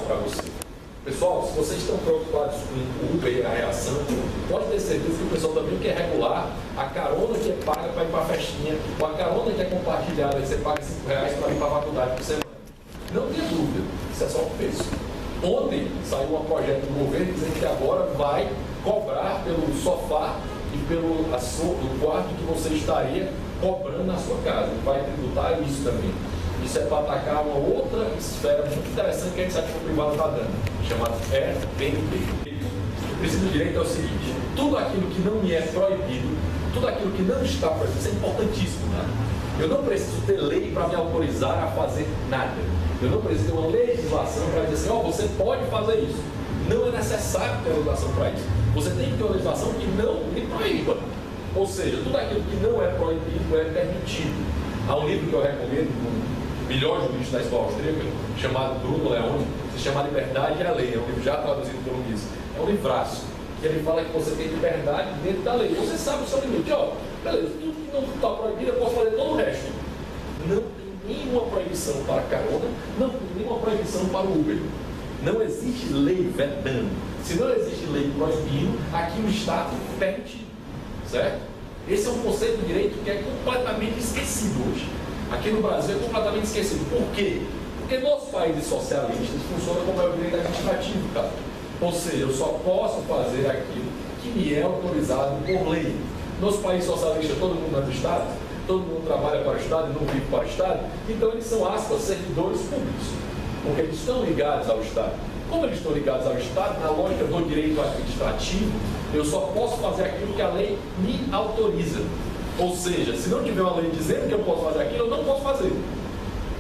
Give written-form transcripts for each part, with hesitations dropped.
para você. Pessoal, se vocês estão preocupados com o Uber e a reação, pode ter certeza que o pessoal também quer regular a carona que é paga para ir para a festinha, ou a carona que é compartilhada, que você paga R$5 para ir para a faculdade por semana. Não tenha dúvida, isso é só o preço. Ontem saiu um projeto do governo dizendo que agora vai cobrar pelo sofá e pelo quarto que você estaria cobrando na sua casa. Vai tributar isso também. Isso é para atacar uma outra esfera muito interessante que a iniciativa privada está dando, chamada Airbnb. O princípio do direito é o seguinte: tudo aquilo que não me é proibido, tudo aquilo que não está proibido, isso é importantíssimo, né? Eu não preciso ter lei para me autorizar a fazer nada. Eu não preciso ter uma legislação para dizer assim, você pode fazer isso. Não é necessário ter legislação para isso. Você tem que ter uma legislação que não lhe proíba. Ou seja, tudo aquilo que não é proibido é permitido. Há um livro que eu recomendo, um melhor jurista da escola austríaca, chamado Bruno Leone, que se chama Liberdade e a Lei. É um livro já traduzido pelo Luiz. É um livraço. Que ele fala que você tem liberdade dentro da lei. Você sabe o seu limite. Beleza, tudo que não está proibido, eu posso fazer todo o resto. Não tem nenhuma proibição para a carona, não tem nenhuma proibição para o Uber. Não existe lei vedando. Se não existe lei proibindo, aqui o Estado permite. Certo? Esse é um conceito de direito que é completamente esquecido hoje. Aqui no Brasil é completamente esquecido. Por quê? Porque nos países socialistas funciona como é o direito administrativo, cara. Ou seja, eu só posso fazer aquilo que me é autorizado por lei. Nos países socialistas, todo mundo é do Estado, todo mundo trabalha para o Estado e não vive para o Estado, então eles são, aspas, servidores públicos, porque eles estão ligados ao Estado. Como eles estão ligados ao Estado, na lógica do direito administrativo, eu só posso fazer aquilo que a lei me autoriza. Ou seja, se não tiver uma lei dizendo que eu posso fazer aquilo, eu não posso fazer.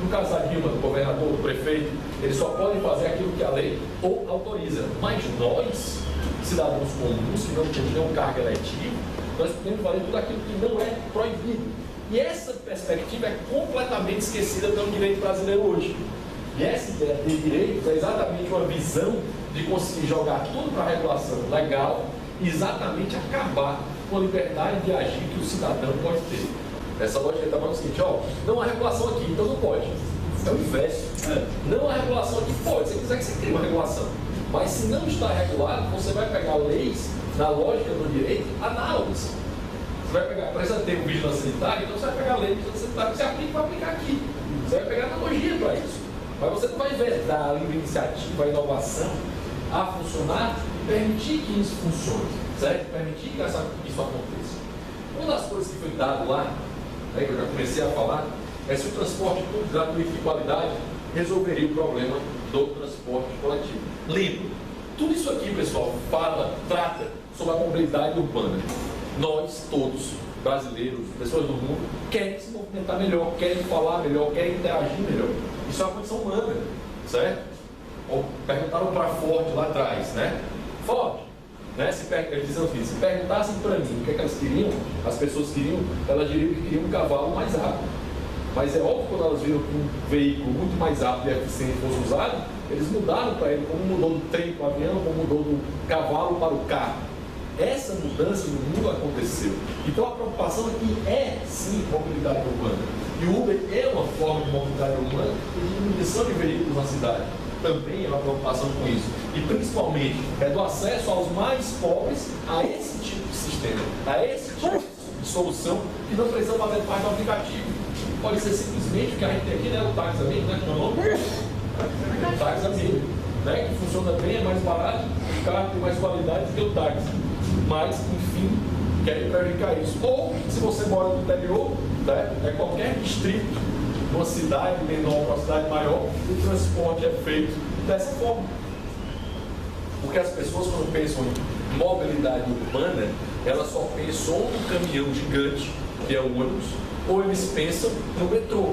No caso da Dilma, do governador, do prefeito, eles só podem fazer aquilo que a lei ou autoriza. Mas nós, cidadãos comuns, que não temos nenhum cargo eletivo, nós podemos fazer tudo aquilo que não é proibido. E essa perspectiva é completamente esquecida pelo direito brasileiro hoje. E essa ideia de direito é exatamente uma visão de conseguir jogar tudo para a regulação legal e exatamente acabar com a liberdade de agir que o cidadão pode ter. Essa lógica está falando o seguinte, não há regulação aqui, então não pode. É o inverso. Não há regulação aqui, pode. Se você quiser que você crie uma regulação. Mas se não está regulado, você vai pegar leis na lógica do direito análogas. Você vai pegar, precisa ter um vigilância sanitária, então você vai pegar a lei de vigilância sanitária que você aplica para aplicar aqui. Você vai pegar analogia para isso. Mas você não vai vedar a livre iniciativa, a inovação a funcionar e permitir que isso funcione, certo? Permitir que isso aconteça. Uma das coisas que foi dado lá, que eu já comecei a falar, é se o transporte público gratuito de qualidade resolveria o problema do transporte coletivo. Lembro, tudo isso aqui, pessoal, trata sobre a mobilidade urbana. Nós, todos, brasileiros, pessoas do mundo, querem se movimentar melhor, querem falar melhor, querem interagir melhor. Isso é uma condição humana, certo? Perguntaram para Ford lá atrás, né? Ford, né? Eles dizem assim, se perguntassem para mim o que é que elas queriam, as pessoas queriam, elas diriam que queriam um cavalo mais rápido. Mas é óbvio que quando elas viram que um veículo muito mais rápido e eficiente fosse usado, eles mudaram para ele, como mudou do trem para o avião, como mudou do cavalo para o carro. Essa mudança no mundo aconteceu. Então a preocupação aqui é sim mobilidade urbana. E o Uber é uma forma de mobilidade urbana e de diminuição de veículos na cidade. Também é uma preocupação com isso. E principalmente é do acesso aos mais pobres a esse tipo de sistema, a esse tipo de solução que não precisa fazer parte do aplicativo. Pode ser simplesmente o que a gente tem aqui, né? O táxi amigo, né? O táxi amigo, né? Que funciona bem, é mais barato, o carro tem mais qualidade do que o táxi. Mas, enfim, querem prejudicar isso. Ou, se você mora no interior, né? É qualquer distrito, uma cidade menor para uma cidade maior, o transporte é feito dessa forma. Porque as pessoas, quando pensam em mobilidade urbana, elas só pensam ou no caminhão gigante, que é o ônibus, ou eles pensam no metrô.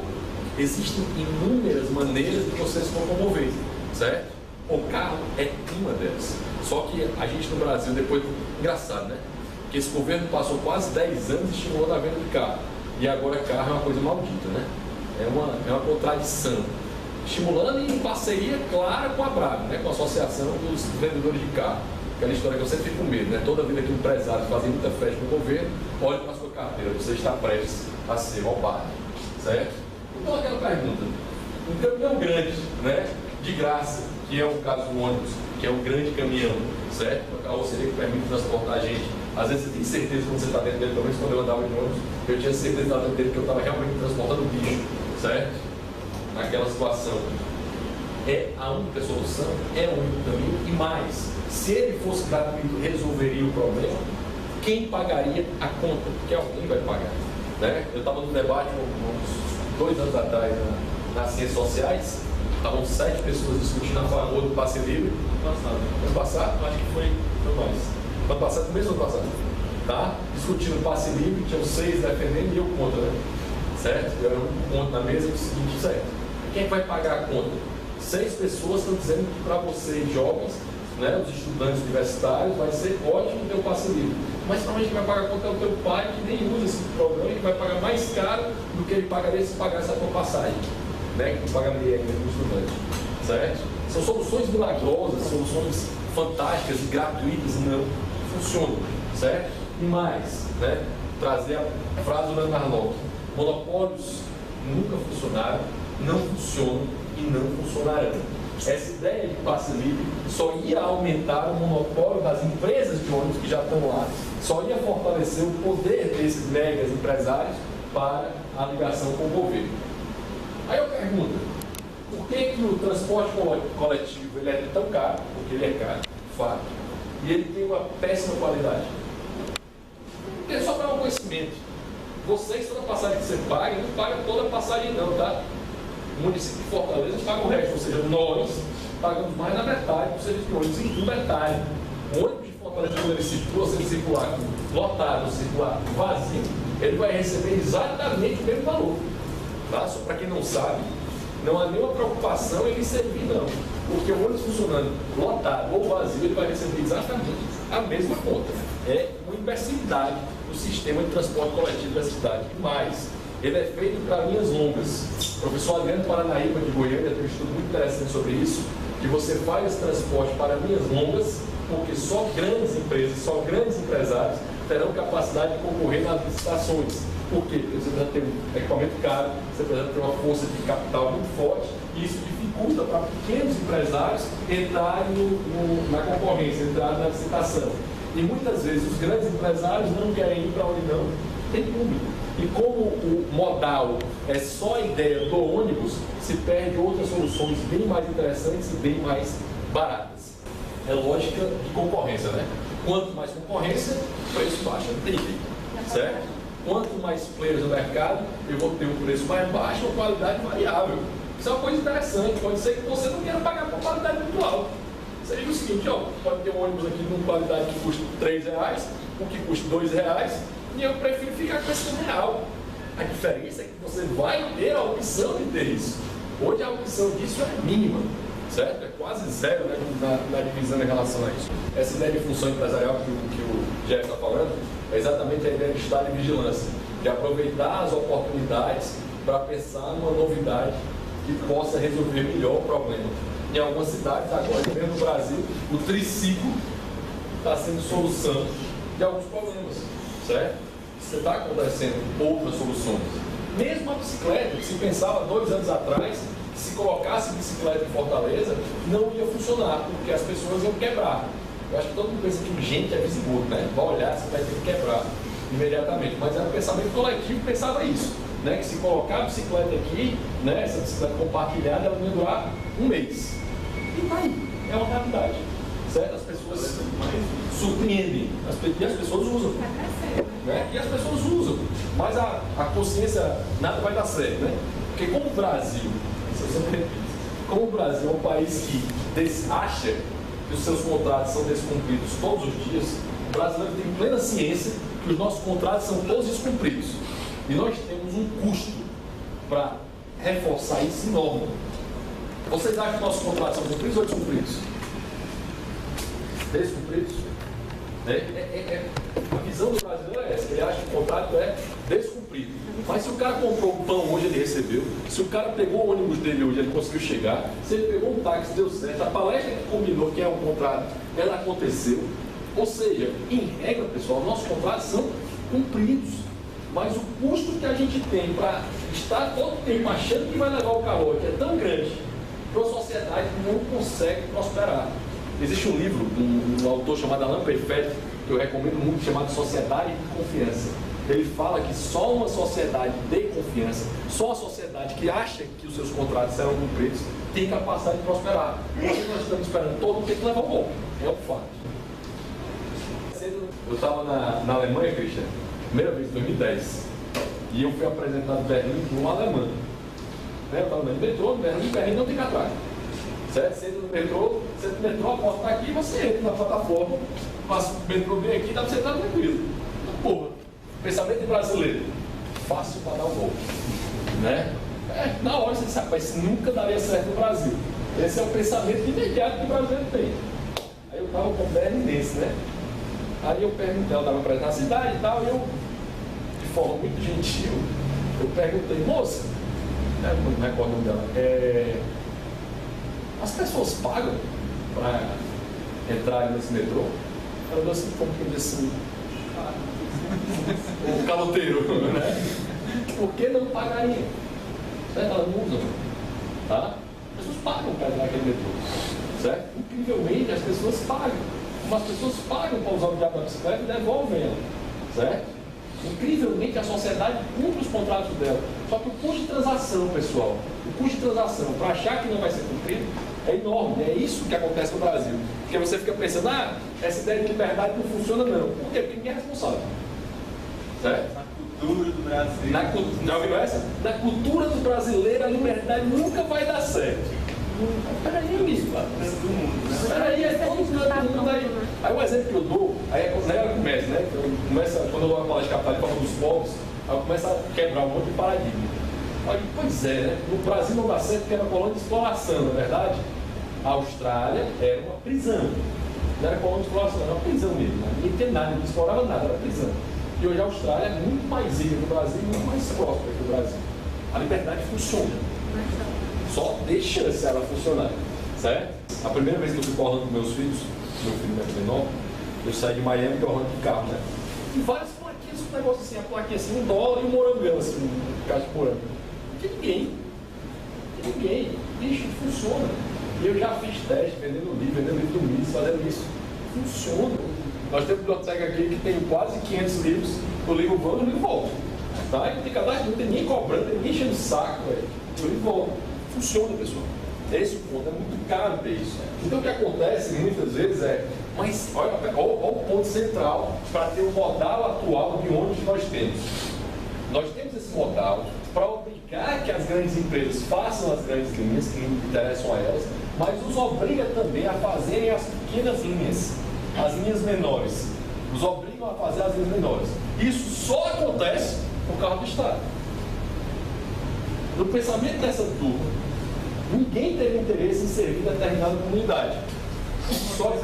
Existem inúmeras maneiras de você se locomover, certo? O carro é uma delas. Só que a gente no Brasil, depois, engraçado, né? Que esse governo passou quase 10 anos estimulando a venda de carro. E agora carro é uma coisa maldita, né? É uma contradição. Estimulando em parceria clara com a Brab, né? Com a Associação dos Vendedores de Carro. Aquela história que eu sempre fico com medo, né? Toda vida que o empresário faz muita festa no governo, olha para a sua carteira, você está prestes a ser roubado, certo? Então aquela pergunta, um caminhão grande, né? De graça, que é o caso do ônibus, que é um grande caminhão, certo? A carroceria que permite transportar a gente. Às vezes você tem certeza quando você está dentro dele, pelo menos quando eu andava de ônibus, eu tinha certeza da dentro dele que eu estava realmente transportando bicho, certo? Naquela situação. É a única solução, é o único caminho, e mais, se ele fosse gratuito, resolveria o problema, quem pagaria a conta? Porque alguém vai pagar. Né? Eu estava num debate uns 2 anos atrás nas ciências sociais, estavam 7 pessoas discutindo a favor do passe livre. Ano passado, acho que foi mais. Ano passado, no mesmo ano passado, tá? Discutindo o passe livre, tinham 6 defendendo e eu contra, né? Certo? Eu era um ponto na mesa e o seguinte, certo? Quem vai pagar a conta? 6 pessoas estão dizendo que para vocês jovens, né, os estudantes universitários, vai ser ótimo ter o passe livre. Mas normalmente quem vai pagar a conta é o teu pai, que nem usa esse programa e que vai pagar mais caro do que ele pagaria se pagasse a tua passagem, né, que tu pagaria ainda como estudante, certo? São soluções milagrosas, soluções fantásticas e gratuitas, não funcionam, certo? E mais, né, trazer a frase do Leonardo Arnold: monopólios nunca funcionaram, não funcionam e não funcionarão. Essa ideia de passe livre só ia aumentar o monopólio das empresas de ônibus que já estão lá, só ia fortalecer o poder desses megas empresários para a ligação com o governo. Aí eu pergunto, por que o transporte coletivo ele é tão caro? Porque ele é caro, fato, e ele tem uma péssima qualidade. Porque só para um conhecimento, vocês, toda passagem que você paga, não paga toda a passagem não, tá? O município de Fortaleza paga o resto, ou seja, nós pagamos mais da metade do serviço de ônibus. E um detalhe, o ônibus de Fortaleza, quando ele circula, se ele circular lotado, circular vazio, ele vai receber exatamente o mesmo valor. Tá? Só para quem não sabe, não há nenhuma preocupação em ele servir, não. Porque o ônibus funcionando lotado ou vazio, ele vai receber exatamente a mesma conta. É uma imbecilidade do sistema de transporte coletivo da cidade. E mais, ele é feito para linhas longas. O professor Adriano Paranaíba de Goiânia tem um estudo muito interessante sobre isso, que você faz esse transporte para linhas longas, porque só grandes empresas, só grandes empresários terão capacidade de concorrer nas licitações. Por quê? Porque você precisa ter um equipamento caro, você precisa ter uma força de capital muito forte, e isso dificulta para pequenos empresários entrarem na concorrência, entrarem na licitação. E muitas vezes os grandes empresários não querem ir para onde não tem público. E como o modal é só a ideia do ônibus, se perde outras soluções bem mais interessantes e bem mais baratas. É lógica de concorrência, né? Quanto mais concorrência, preço baixo, não tem jeito, certo? Quanto mais players no mercado, eu vou ter um preço mais baixo, uma qualidade variável. Isso é uma coisa interessante, pode ser que você não queira pagar por qualidade muito alta. Seria o seguinte, ó, pode ter um ônibus aqui de uma qualidade que custa R$3, um que custa R$2, e eu prefiro ficar com esse real. A diferença é que você vai ter a opção de ter isso. Hoje a opção disso é mínima, certo? É quase zero, né, na divisão em relação a isso. Essa ideia de função empresarial que o Jeff está falando é exatamente a ideia de estado de vigilância, de aproveitar as oportunidades para pensar numa novidade que possa resolver melhor o problema. Em algumas cidades, agora mesmo no Brasil, o triciclo está sendo solução de alguns problemas, certo? Você está acontecendo outras soluções. Mesmo a bicicleta, que se pensava 2 anos atrás, que se colocasse bicicleta em Fortaleza, não ia funcionar, porque as pessoas iam quebrar. Eu acho que todo mundo pensa que gente é visigoto, né? Vai olhar, você vai ter que quebrar imediatamente. Mas era um pensamento coletivo que pensava isso, né? Que se colocar a bicicleta aqui, né? Essa bicicleta compartilhada, ela ia durar 1 mês. E tá aí, é uma realidade, certo? As pessoas surpreendem, e as pessoas usam, né? E as pessoas usam, mas a consciência, nada vai dar certo, né? Porque como o Brasil, como o Brasil é um país que acha que os seus contratos são descumpridos todos os dias, o brasileiro tem plena ciência que os nossos contratos são todos descumpridos. E nós temos um custo para reforçar isso enorme. Vocês acham que nossos contratos são cumpridos ou descumpridos? Descumpridos? A visão do brasileiro é essa, ele acha que o contrato é descumprido. Mas se o cara comprou o pão hoje, ele recebeu. Se o cara pegou o ônibus dele hoje, ele conseguiu chegar. Se ele pegou um táxi, deu certo. A palestra que combinou que é um contrato, ela aconteceu. Ou seja, em regra, pessoal, nossos contratos são cumpridos. Mas o custo que a gente tem para estar todo tempo achando que vai levar o calote é tão grande Porque a sociedade não consegue prosperar. Existe um livro de um autor chamado Alain Perfetti, que eu recomendo muito, chamado Sociedade de Confiança. Ele fala que só uma sociedade de confiança, só a sociedade que acha que os seus contratos serão cumpridos, tem capacidade de prosperar. E nós estamos esperando todo mundo tem que levar o golpe. É um fato. Eu estava na Alemanha, Cristian, primeira vez em 2010, e eu fui apresentado em Berlim por um alemão. Eu estava no metrô, Berlim não tem catraca. Certo? Você entra no metrô, a porta está aqui, você entra na plataforma, passa o metrô bem aqui, dá para você estar tranquilo. Porra, pensamento brasileiro, fácil para dar o golpe. Né? Na hora você sabe, mas nunca daria certo no Brasil. Esse é o pensamento imediato que o brasileiro tem. Aí eu estava com o berlinense, né? Aí eu perguntei, ela estava apresentando a cidade e tal, e eu, de forma muito gentil, eu perguntei, moça, não me recordo o nome dela, as pessoas pagam para entrar nesse metrô? Ela deu assim, como que eu disse assim, o caloteiro, né? Por que não pagaria? Certo? Elas não usam, tá? As pessoas pagam para entrar naquele metrô, certo? Incrivelmente, as pessoas pagam. As pessoas pagam para usar o diabo da bicicleta e devolvem ela, certo? Incrivelmente, a sociedade cumpre os contratos dela. Só que o custo de transação, pessoal, o custo de transação, para achar que não vai ser cumprido, é enorme. É isso que acontece no Brasil. Porque você fica pensando, essa ideia de liberdade não funciona, não. Por quê? Porque ninguém é responsável. Certo? Na cultura do Brasil. Já ouviu essa? Na cultura do brasileiro, a liberdade nunca vai dar certo. Peraí, amigo. Peraí, é todo mundo aí. Aí o exemplo que eu dou, aí ela começa, né? Quando eu dou uma palestra de capital de forma dos povos, aí começa a quebrar um monte de paradigma. Aí, pois é, né? No Brasil não dá certo porque era colônia de exploração, não é verdade? A Austrália era uma prisão. Não era colônia de exploração, era uma prisão mesmo. Né? Ninguém tinha nada, não explorava nada, era prisão. E hoje a Austrália é muito mais rica que o Brasil e muito mais próspera que o Brasil. A liberdade funciona. Só dê chance ela funcionar. Certo? A primeira vez que eu fui para Orlando com meus filhos, meu filho é menor, eu saí de Miami para Orlando de carro, né? E várias plaquinhas, um negócio assim, a plaquinha assim, $1 e um morangão, assim, um cacho de morango. Não tem ninguém. Bicho, funciona. E eu já fiz teste, vendendo livro do Mises, fazendo isso. Funciona. Nós temos biblioteca aqui que tem quase 500 livros, eu ligo o banco e o livro volta. Tá? E não tem cadastro, não tem ninguém cobrando, não tem ninguém enchendo o saco, velho. O livro volta. Funciona, pessoal. Esse ponto é muito caro ter isso. Então o que acontece muitas vezes mas olha o ponto central para ter o modal atual de ônibus que nós temos. Nós temos esse modal para obrigar que as grandes empresas façam as grandes linhas que interessam a elas, mas os obriga também a fazerem as pequenas linhas, as linhas menores. Os obrigam a fazer as linhas menores. Isso só acontece por causa do Estado. No pensamento dessa turma, ninguém teve interesse em servir determinada comunidade. Só com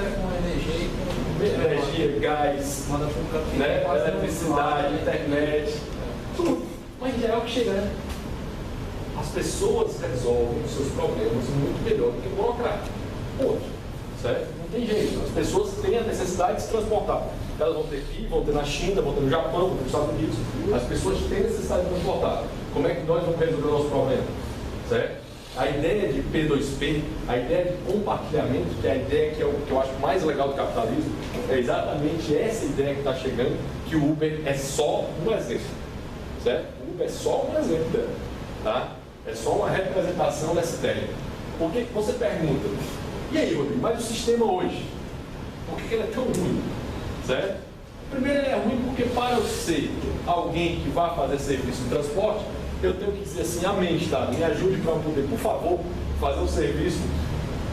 energia, gás, né, eletricidade, internet, tudo. Mas em geral que chega, né? As pessoas resolvem os seus problemas muito melhor do que o burocrata. Ponto. Certo? Não tem jeito. As pessoas têm a necessidade de se transportar. Elas vão ter aqui, vão ter na China, vão ter no Japão, vão ter nos Estados Unidos. As pessoas têm necessidade de transportar. Como é que nós vamos resolver o nosso problema? Certo? A ideia de P2P, a ideia de compartilhamento, que é a ideia que eu acho mais legal do capitalismo, é exatamente essa ideia que está chegando, que o Uber é só um exemplo. Certo? O Uber é só um exemplo dela. Tá? É só uma representação dessa ideia. Porque você pergunta, e aí, Rodrigo, mas o sistema hoje, por que ele é tão ruim? Certo? Primeiro, ele é ruim porque para eu ser alguém que vai fazer serviço de transporte, eu tenho que dizer assim, amém, Estado, me ajude para eu poder, por favor, fazer um serviço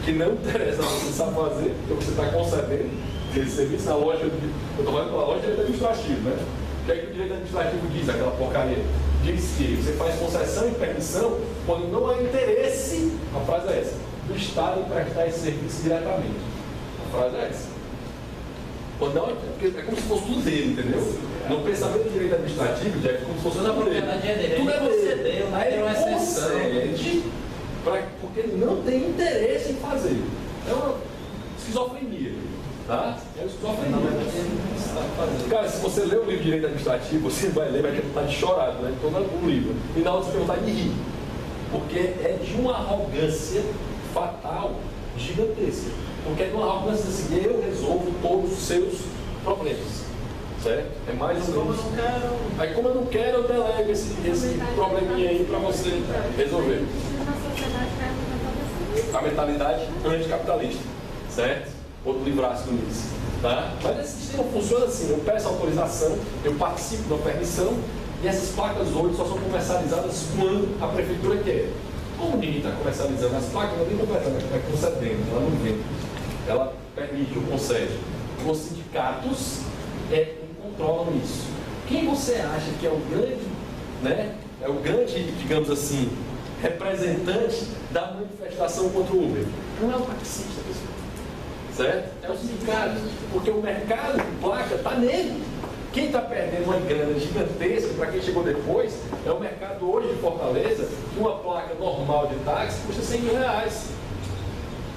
que não interessa você sabe fazer, porque você está concedendo esse serviço na loja, eu estou falando pela loja de direito administrativo, né? O que é que o direito administrativo diz, aquela porcaria? Diz que você faz concessão e permissão quando não há interesse, a frase é essa, do Estado em prestar esse serviço diretamente. A frase é essa. Quando não, é como se fosse tudo dele, entendeu? No pensamento de direito administrativo, é como se fosse tudo dele. Tudo é dele. Aí ele concede, porque ele não tem interesse em fazer. É uma esquizofrenia. Tá? É uma esquizofrenia. Cara, se você lê o livro de direito administrativo, você vai ler, vai ter vontade de chorar, né? Todo o livro. E na hora você tem vontade de rir. Porque é de uma arrogância fatal gigantesca. Porque é uma arrogância assim, eu resolvo todos os seus problemas. Certo? É mais ou menos. Aí como eu não quero, eu delego esse probleminha aí para você resolver. A mentalidade anticapitalista. Certo? Outro livraço nisso. Tá? Mas esse sistema funciona assim, eu peço autorização, eu participo da permissão e essas placas hoje só são comercializadas quando a prefeitura quer. Como ninguém está comercializando as placas, ela nem completamente está concedendo, ela não vende. Ela permite ou concede. Os sindicatos controlam isso. Quem você acha que é o grande, né? É o grande, digamos assim, representante da manifestação contra o Uber? Não é o taxista, pessoal. Certo? É o sindicato, porque o mercado de placa está nele. Quem está perdendo uma grana gigantesca, para quem chegou depois, é o mercado hoje de Fortaleza, que uma placa normal de táxi custa 100 mil reais.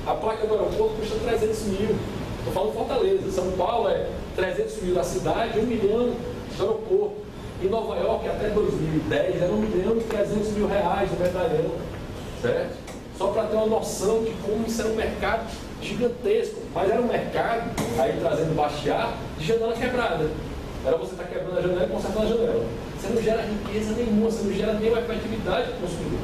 A placa do aeroporto custa 300 mil. Estou falando Fortaleza. São Paulo é 300 mil da cidade, 1 milhão do aeroporto. Em Nova York, até 2010, era 1 milhão e 300 mil reais no medalhão. Certo? Só para ter uma noção de como isso era um mercado gigantesco, mas era um mercado, aí trazendo baixar, de janela quebrada. Era você estar quebrando a janela e consertando a janela. Você não gera riqueza nenhuma, você não gera nenhuma efetividade para o consumidor.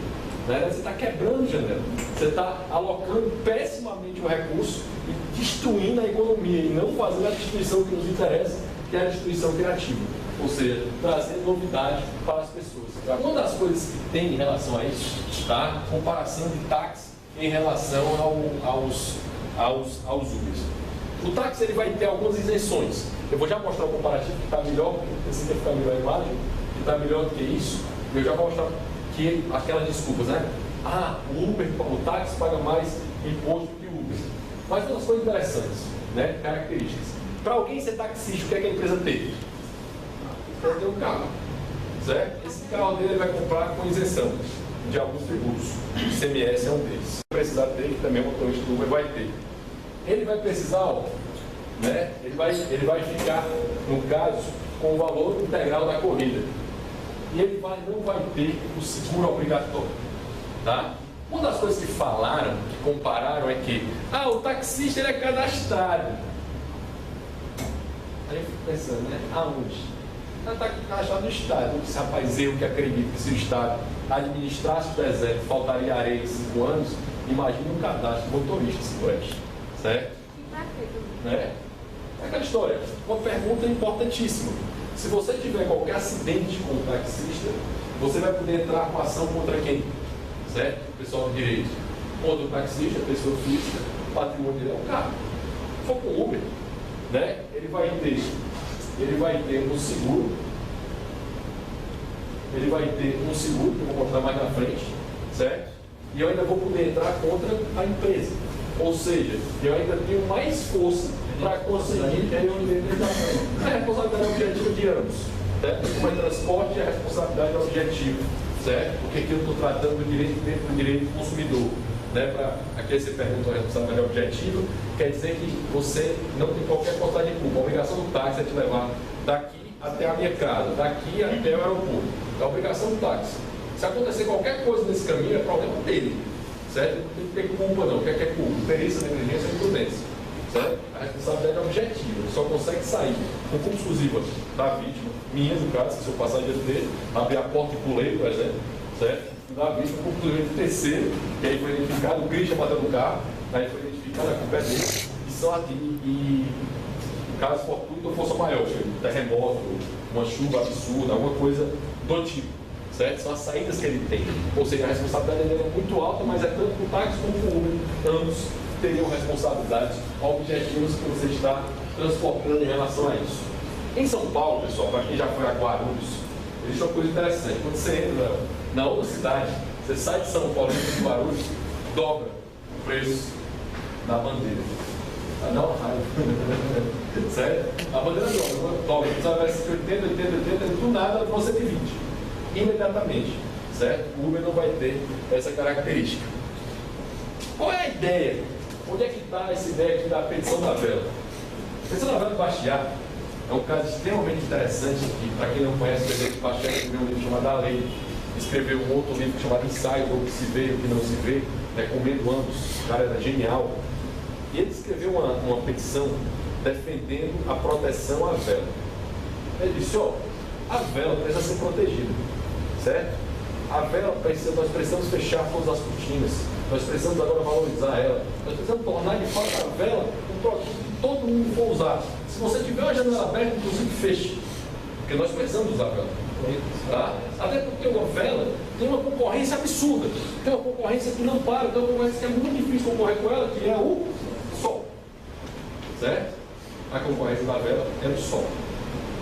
Né? Você está quebrando janela, você está alocando pessimamente o recurso e destruindo a economia e não fazendo a destruição que nos interessa, que é a destruição criativa. Ou seja, trazendo novidade para as pessoas. Uma das coisas que tem em relação a isso, tá? Comparação de táxi em relação aos Ubers. O táxi ele vai ter algumas isenções. Eu vou já mostrar o comparativo que está melhor, porque assim que ficar melhor a imagem, que está melhor do que isso. Eu já vou mostrar que aquelas desculpas, né? Ah, o táxi paga mais imposto que o Uber. Mas umas coisas interessantes, né? Características. Para alguém ser taxista, o que é que a empresa teve? Ele tem um carro, certo? Esse carro dele ele vai comprar com isenção de alguns tributos. O ICMS é um deles. Se precisar ter, que também o motorista do Uber vai ter. Ele vai precisar, né? Ele vai ficar, no caso, com o valor integral da corrida. E ele não vai ter o seguro obrigatório. Tá? Uma das coisas que falaram, que compararam, é que o taxista ele é cadastrado. Aí eu fico pensando, né? Aonde? Está cadastrado no Estado. Eu disse, rapaz, eu que acredito que se o Estado administrasse o deserto, faltaria areia em 5 anos, imagine um cadastro de motorista 5 anos. Certo? É aquela história. Uma pergunta importantíssima. Se você tiver qualquer acidente com o taxista, você vai poder entrar com ação contra quem? Certo? O pessoal do direito. Contra o taxista, pessoa física, patrimônio dele é o carro. Se for com o Uber, né? Ele vai ter um seguro. Ele vai ter um seguro, que eu vou mostrar mais na frente, certo? E eu ainda vou poder entrar contra a empresa. Ou seja, eu ainda tenho mais força para conseguir a responsabilidade objetiva de ambos. Certo? Como é transporte, a responsabilidade objetiva. Certo? Porque aqui eu estou tratando do direito dentro do direito do consumidor. Né? Aqui você pergunta a responsabilidade objetiva, quer dizer que você não tem qualquer portagem de culpa. A obrigação do táxi é te levar daqui até a minha casa, daqui até o aeroporto. É a obrigação do táxi. Se acontecer qualquer coisa nesse caminho, é problema dele. Certo? Não tem que ter culpa não. O que é culpa? Perícia, negligência e imprudência. Certo? A responsabilidade é objetiva. Ele só consegue sair com culpa exclusiva da vítima, minha no caso, se eu passar diante dele, abrir a porta e pulei, por exemplo. Certo? Da vítima, com culpa do terceiro, que aí foi identificado, o Christian bateu no carro, aí foi identificado, a culpa é dele. E caso fortuito ou força maior, um terremoto, uma chuva absurda, alguma coisa do tipo. Certo? São as saídas que ele tem. Ou seja, a responsabilidade dele é muito alta, mas é tanto para o táxi como para o Uber. Ambos teriam responsabilidades objetivas que você está transportando em relação a isso. Em São Paulo, pessoal, para quem já foi a Guarulhos, existe uma coisa interessante. Quando você entra na outra cidade, você sai de São Paulo e de Guarulhos, dobra o preço da bandeira. Dá uma raiva. Certo? A bandeira dobra. Você vai ver 80, do nada, você tem 120. Imediatamente, certo? O Uber não vai ter essa característica. Qual é a ideia? Onde é que está essa ideia aqui da petição da vela? A petição da vela de Bastiat é um caso extremamente interessante que, para quem não conhece, o presidente Bastiat escreveu um livro chamado A Lei, escreveu um outro livro chamado Ensaio do que se vê e o que não se vê, comendo ambos, o cara era genial. E ele escreveu uma petição defendendo a proteção à vela. Ele disse, a vela precisa ser protegida, certo? A vela nós precisamos fechar todas as cortinas, nós precisamos agora valorizar ela, nós precisamos tornar de fato a vela um produto que todo mundo for usar. Se você tiver uma janela aberta, inclusive feche, porque nós precisamos usar a vela. Tá? Até porque uma vela tem uma concorrência absurda, tem uma concorrência que não para, tem uma concorrência que é muito difícil concorrer com ela, que é o sol, certo? A concorrência da vela é o sol,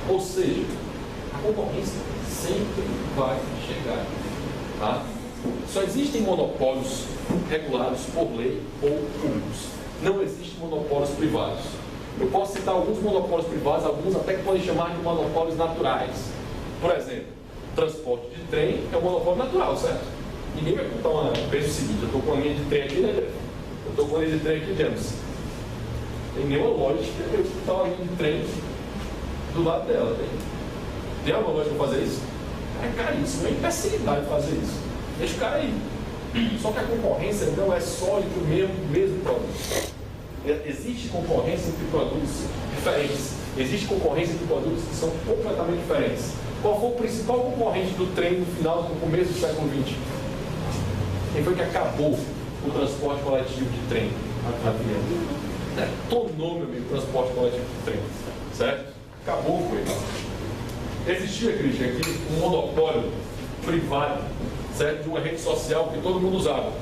ou seja, a concorrência sempre vai chegar, tá? Só existem monopólios regulados por lei ou públicos, não existem monopólios privados. Eu posso citar alguns monopólios privados, alguns até que podem chamar de monopólios naturais. Por exemplo, transporte de trem é um monopólio natural, certo? Ninguém vai contar uma vez o seguinte, eu estou com a linha de trem aqui, né, Jeff? Eu estou com a linha de trem aqui, James. Tem nenhuma lógica eu botar uma linha de trem do lado dela. Tem alguma lógica para fazer isso? É caríssimo, é imbecilidade fazer isso. Deixa o cara aí. Só que a concorrência não é só entre o mesmo produto. Existe concorrência entre produtos diferentes. Existe concorrência entre produtos que são completamente diferentes. Qual foi o principal concorrente do trem no final, no começo do século XX? Quem foi que acabou o transporte coletivo de trem? Avião. Detonou, meu amigo, o transporte coletivo de trem. Certo? Acabou com ele. Existia, Cristian, aqui um monopólio privado, certo? De uma rede social que todo mundo usava.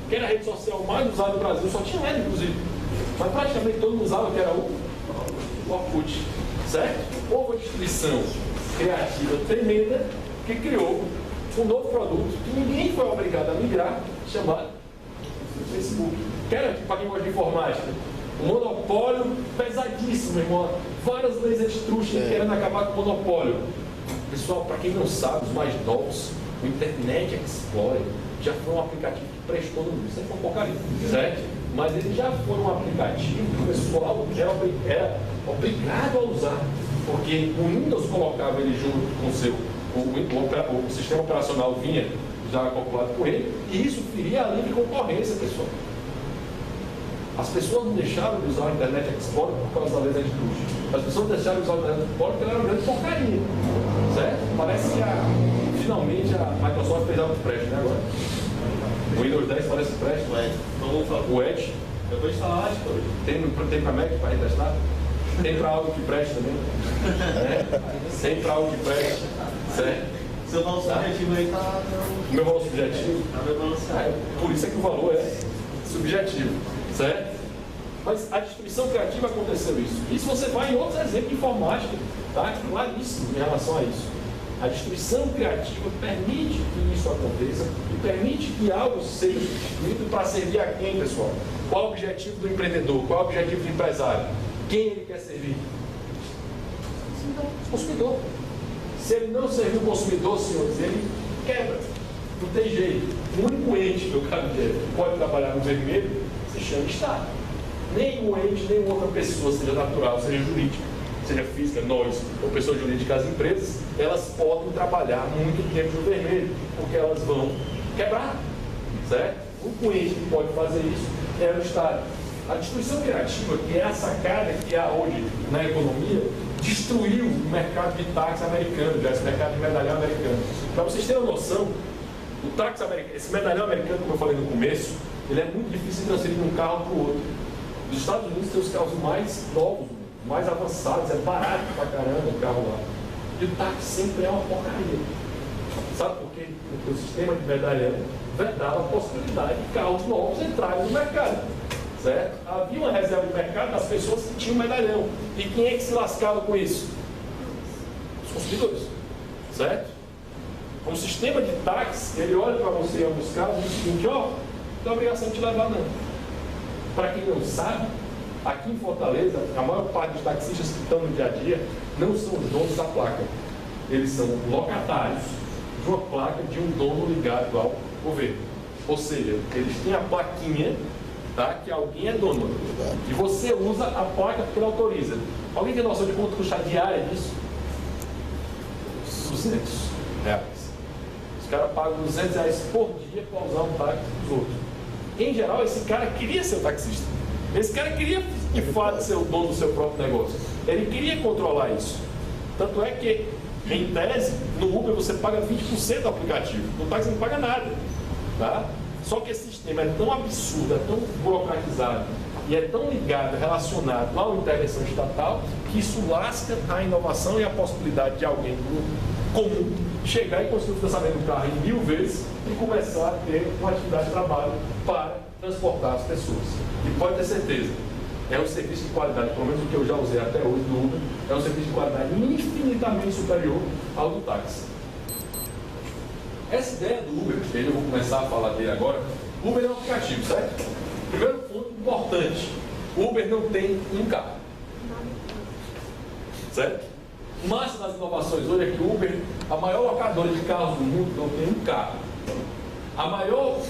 Que era a rede social mais usada no Brasil, só tinha ela, inclusive. Mas praticamente todo mundo usava, que era o Orkut. Certo? Houve uma destruição criativa tremenda que criou um novo produto que ninguém foi obrigado a migrar, chamado Facebook. Que era, para quem gosta de informática, um monopólio pesadíssimo, irmão. Várias leis antitruxas querendo acabar com o monopólio. Pessoal, para quem não sabe, os mais novos, o Internet Explorer já foi um aplicativo que prestou no mundo. Isso é uma porcaria, certo? Mas ele já foi um aplicativo que o pessoal era obrigado a usar, porque o Windows colocava ele junto com o sistema operacional vinha já calculado por ele, e isso feria a livre concorrência, pessoal. As pessoas não deixaram de usar o Internet Explorer por causa da lei antitruxa. As pessoas deixaram de usar o Internet Explorer porque ele era uma grande porcaria, certo? Parece que finalmente a Microsoft fez algo que preste, né, agora? O Windows 10 parece que presta. O Edge. Eu vou instalar Edge hoje. Tem para Mac para retestar? Tem para algo que presta também? Tem para algo que presta, certo? Seu valor subjetivo aí tá... O meu valor subjetivo? Tá meu balanceado. Por isso é que o valor é subjetivo, certo? Mas a destruição criativa aconteceu isso. Isso você vai em outros exemplos de informática, tá? Claríssimo em relação a isso. A destruição criativa permite que isso aconteça e permite que algo seja substituído para servir a quem, pessoal? Qual o objetivo do empreendedor? Qual o objetivo do empresário? Quem ele quer servir? O consumidor. Se ele não servir o consumidor, senhores, ele quebra. Não tem jeito. O único ente, meu caro Diego, que pode trabalhar no vermelho se chama Estado. Nem o ente, nem outra pessoa, seja natural, seja jurídica, seja física, nós, ou pessoa jurídica, as empresas, elas podem trabalhar muito tempo no vermelho, porque elas vão quebrar, certo? O único ente que pode fazer isso é o Estado. A destruição criativa, que é a sacada que há hoje na economia, destruiu o mercado de táxi americano, já esse mercado de medalhão americano. Para vocês terem uma noção, o táxi americano, esse medalhão americano, como eu falei no começo, ele é muito difícil de transferir de um carro para o outro. Os Estados Unidos têm os carros mais novos, mais avançados, é barato pra caramba o carro lá. E o táxi sempre é uma porcaria. Sabe por quê? Porque o sistema de medalhão vedava a possibilidade de carros novos entrarem no mercado. Certo? Havia uma reserva de mercado das pessoas que tinham medalhão. E quem é que se lascava com isso? Os consumidores. Certo? Um sistema de táxi, ele olha para você em alguns casos e diz o seguinte, ó, não tem obrigação de te levar não. Para quem não sabe, aqui em Fortaleza, a maior parte dos taxistas que estão no dia a dia não são os donos da placa. Eles são locatários de uma placa de um dono ligado ao governo. Ou seja, eles têm a plaquinha, tá, que alguém é dono. E você usa a placa porque ele autoriza. Alguém tem noção de quanto custa a diária disso? R$200. Os caras pagam R$200 por dia para usar um táxi dos outros. em geral, esse cara queria ser o taxista. Esse cara queria, de fato, ser o dono do seu próprio negócio. Ele queria controlar isso. Tanto é que, em tese, no Uber você paga 20% do aplicativo. No táxi não paga nada. Tá? Só que esse sistema é tão absurdo, é tão burocratizado e é tão ligado, relacionado à intervenção estatal, que isso lasca a inovação e a possibilidade de alguém comum chegar e construir o financiamento do carro em 1000 vezes e começar a ter uma atividade de trabalho para transportar as pessoas. E pode ter certeza, é um serviço de qualidade, pelo menos o que eu já usei até hoje do Uber, é um serviço de qualidade infinitamente superior ao do táxi. Essa ideia do Uber, que eu vou começar a falar dele agora, Uber é um aplicativo, certo? Primeiro ponto importante, Uber não tem um carro. Certo? Mas das inovações hoje é que o Uber, a maior locadora de carros do mundo, não tem um carro. A maior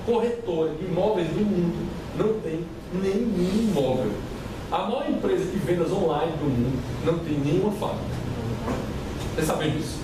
corretora de imóveis do mundo não tem nenhum imóvel. A maior empresa de vendas online do mundo não tem nenhuma fábrica. Vocês sabem disso?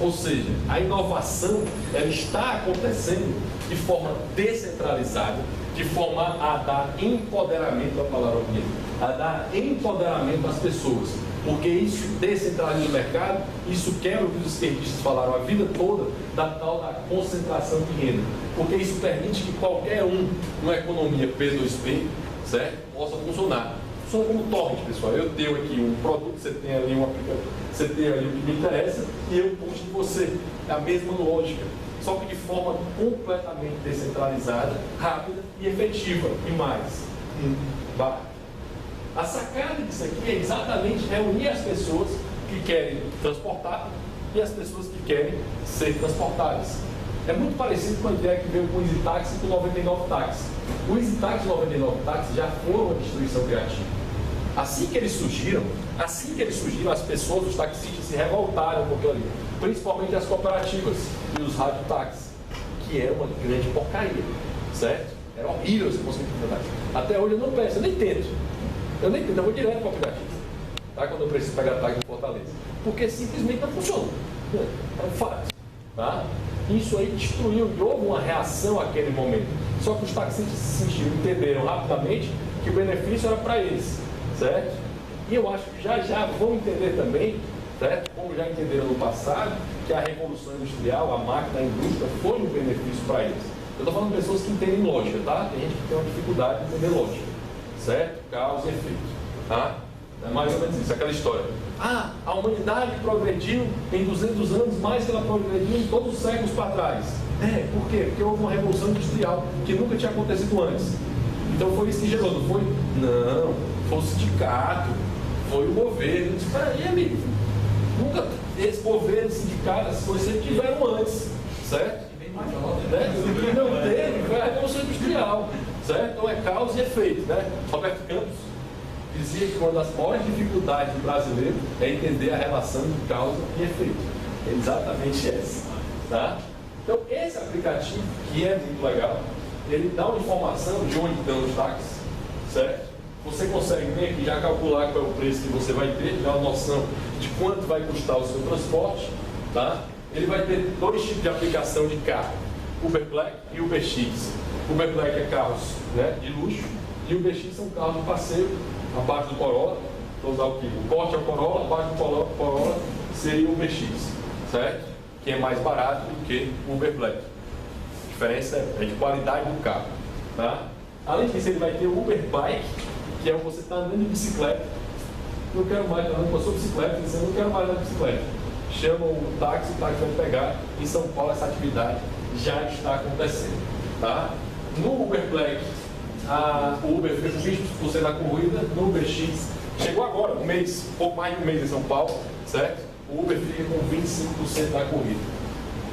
Ou seja, a inovação ela está acontecendo de forma descentralizada, de forma a dar empoderamento, a palavra bonita, a dar empoderamento às pessoas. Porque isso descentraliza o mercado, isso quebra o que os esquerdistas falaram a vida toda, da tal da concentração de renda. Porque isso permite que qualquer um, numa economia P2P, certo? Possa funcionar. Funciona como torrent, pessoal. Eu tenho aqui um produto, você tem ali um aplicativo, você tem ali o que me interessa, e eu puxo de você. É a mesma lógica, só que de forma completamente descentralizada, rápida e efetiva. E mais, barato. A sacada disso aqui é exatamente reunir as pessoas que querem transportar e as pessoas que querem ser transportadas. É muito parecido com a ideia que veio com o EasyTaxi e com o 99 Táxi. O EasyTaxi e o 99 Táxi já foram uma destruição criativa. Assim que eles surgiram, as pessoas, os taxistas se revoltaram com aquilo ali. Principalmente as cooperativas e os radiotáxis, que é uma grande porcaria, certo? Era horrível esse conceito de táxi. Até hoje eu não peço, eu nem tento. Eu vou direto para o aplicativo, tá? Quando eu preciso pegar táxi em Fortaleza. Porque simplesmente não funciona. É um fato. Tá? Isso aí destruiu e houve uma reação àquele momento. Só que os taxistas se sentiram, entenderam rapidamente que o benefício era para eles. Certo? E eu acho que já vão entender também, certo? Como já entenderam no passado, que a revolução industrial, a máquina, a indústria foi um benefício para eles. Eu estou falando de pessoas que entendem lógica, tá? Tem gente que tem uma dificuldade de entender lógica. Certo? Causa e efeito. Tá? É mais ou menos isso, aquela história. Ah, a humanidade progrediu em 200 anos mais que ela progrediu em todos os séculos para trás. Por quê? Porque houve uma revolução industrial que nunca tinha acontecido antes. Então foi isso que gerou, não foi? Não, foi o sindicato, foi o governo. Espera aí, amigo. Nunca, esse governo, sindicato, essas coisas sempre tiveram antes. Certo? Não teve, foi a revolução industrial. Certo? Então é causa e efeito, né? Roberto Campos dizia que uma das maiores dificuldades do brasileiro é entender a relação de causa e efeito. É exatamente essa. Tá? Então esse aplicativo, que é muito legal, ele dá uma informação de onde estão os táxis, certo? Você consegue ver aqui, já calcular qual é o preço que você vai ter, já uma noção de quanto vai custar o seu transporte, tá? Ele vai ter dois tipos de aplicação de carro, Uber Black e Uber X. Uber Black é carros, né, de luxo, e o Uber X são carros de passeio, abaixo do Corolla. Vou usar o que? O corte é o Corolla, abaixo do Corolla seria o Uber X, certo? Que é mais barato do que o Uber Black. A diferença é de qualidade do carro, tá? Além disso, ele vai ter o Uber Bike, que é você está andando de bicicleta. Não quero mais andar com a sua bicicleta, eu não quero mais andar de bicicleta. Chama o táxi vai pegar. Em São Paulo essa atividade já está acontecendo, tá? No Uber Black, o Uber fez 20% da corrida. No Uber X, chegou agora, um mês, pouco mais de um mês em São Paulo, certo? O Uber fica com 25% da corrida.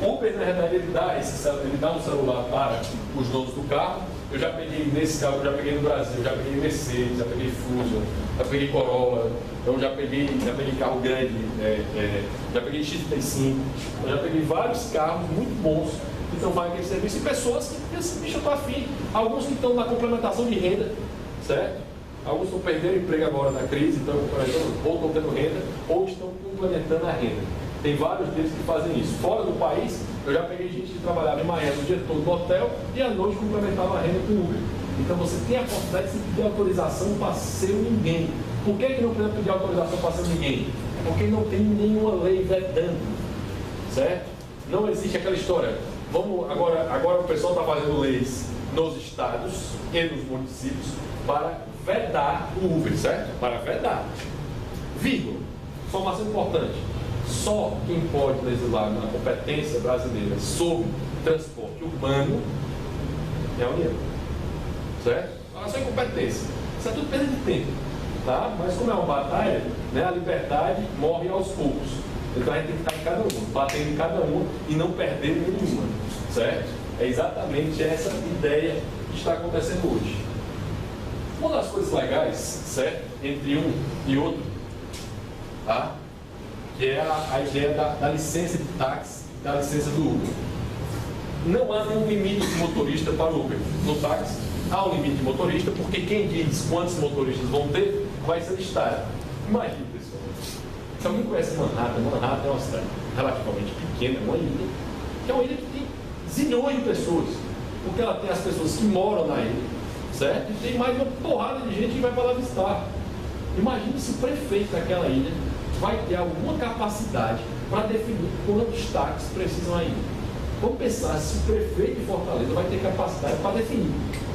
O Uber, na verdade, ele dá um celular para os donos do carro. Eu já peguei nesse carro, eu já peguei no Brasil, já peguei Mercedes, já peguei Fusion, já peguei Corolla, então já peguei carro grande, já peguei X35, eu já peguei vários carros muito bons que estão fazendo aquele serviço e pessoas que esse bicho está afim. Alguns que estão na complementação de renda, certo? Alguns estão perdendo emprego agora na crise, então, ou estão tendo renda, ou estão complementando a renda. Tem vários deles que fazem isso. Fora do país, Eu já peguei gente que trabalhava em Miami o dia todo no hotel e à noite complementava a renda com Uber. Então você tem a possibilidade de pedir autorização para ser ninguém. Por que não precisa pedir autorização para ser ninguém? Porque não tem nenhuma lei vedando, certo? Não existe aquela história. Agora o pessoal está fazendo leis nos estados e nos municípios para vedar o Uber, certo? Para vedar. Vírgula. Informação importante. Só quem pode legislar na competência brasileira sobre transporte urbano é a União. Certo? Olha só a incompetência. Isso é tudo perda de tempo. Tá? Mas como é uma batalha, né, a liberdade morre aos poucos. Então a gente tem que estar em cada uma, batendo em cada uma e não perder nenhuma. Certo? É exatamente essa ideia que está acontecendo hoje. Uma das coisas legais, certo? Entre um e outro, tá? Que é a ideia da licença de táxi, da licença do Uber. Não há nenhum limite de motorista para o Uber. No táxi, há um limite de motorista, porque quem diz quantos motoristas vão ter, vai ser listado. Imagina, pessoal. Se alguém conhece Manhattan, Manhattan é uma cidade relativamente pequena, uma ilha, que é uma ilha que tem zilhões de pessoas, porque ela tem as pessoas que moram na ilha, certo? E tem mais uma porrada de gente que vai para lá visitar. Imagine se o prefeito daquela ilha vai ter alguma capacidade para definir quantos táxis precisam aí. Vamos pensar se o prefeito de Fortaleza vai ter capacidade para definir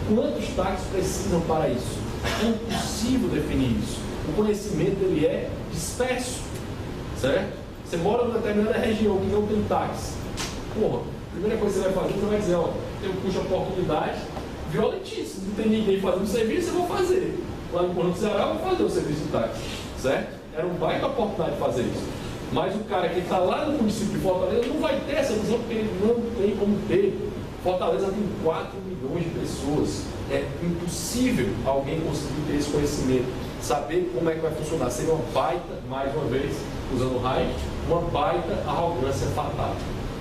quantos táxis precisam para isso. É impossível definir isso. O conhecimento ele é disperso, certo? Você mora numa determinada região que não tem táxi. Porra, a primeira coisa que você vai fazer, você vai dizer, ó, tem um custo de oportunidade violentíssimo. Não tem ninguém fazendo serviço, eu vou fazer. Lá no Porto do Ceará, eu vou fazer o serviço de táxi, certo? Era um baita oportunidade de fazer isso. Mas o cara que está lá no município de Fortaleza não vai ter essa visão, porque ele não tem como ter. Fortaleza tem 4 milhões de pessoas. É impossível alguém conseguir ter esse conhecimento, saber como é que vai funcionar. Seria uma baita, mais uma vez, usando o Hayek, uma baita arrogância fatal,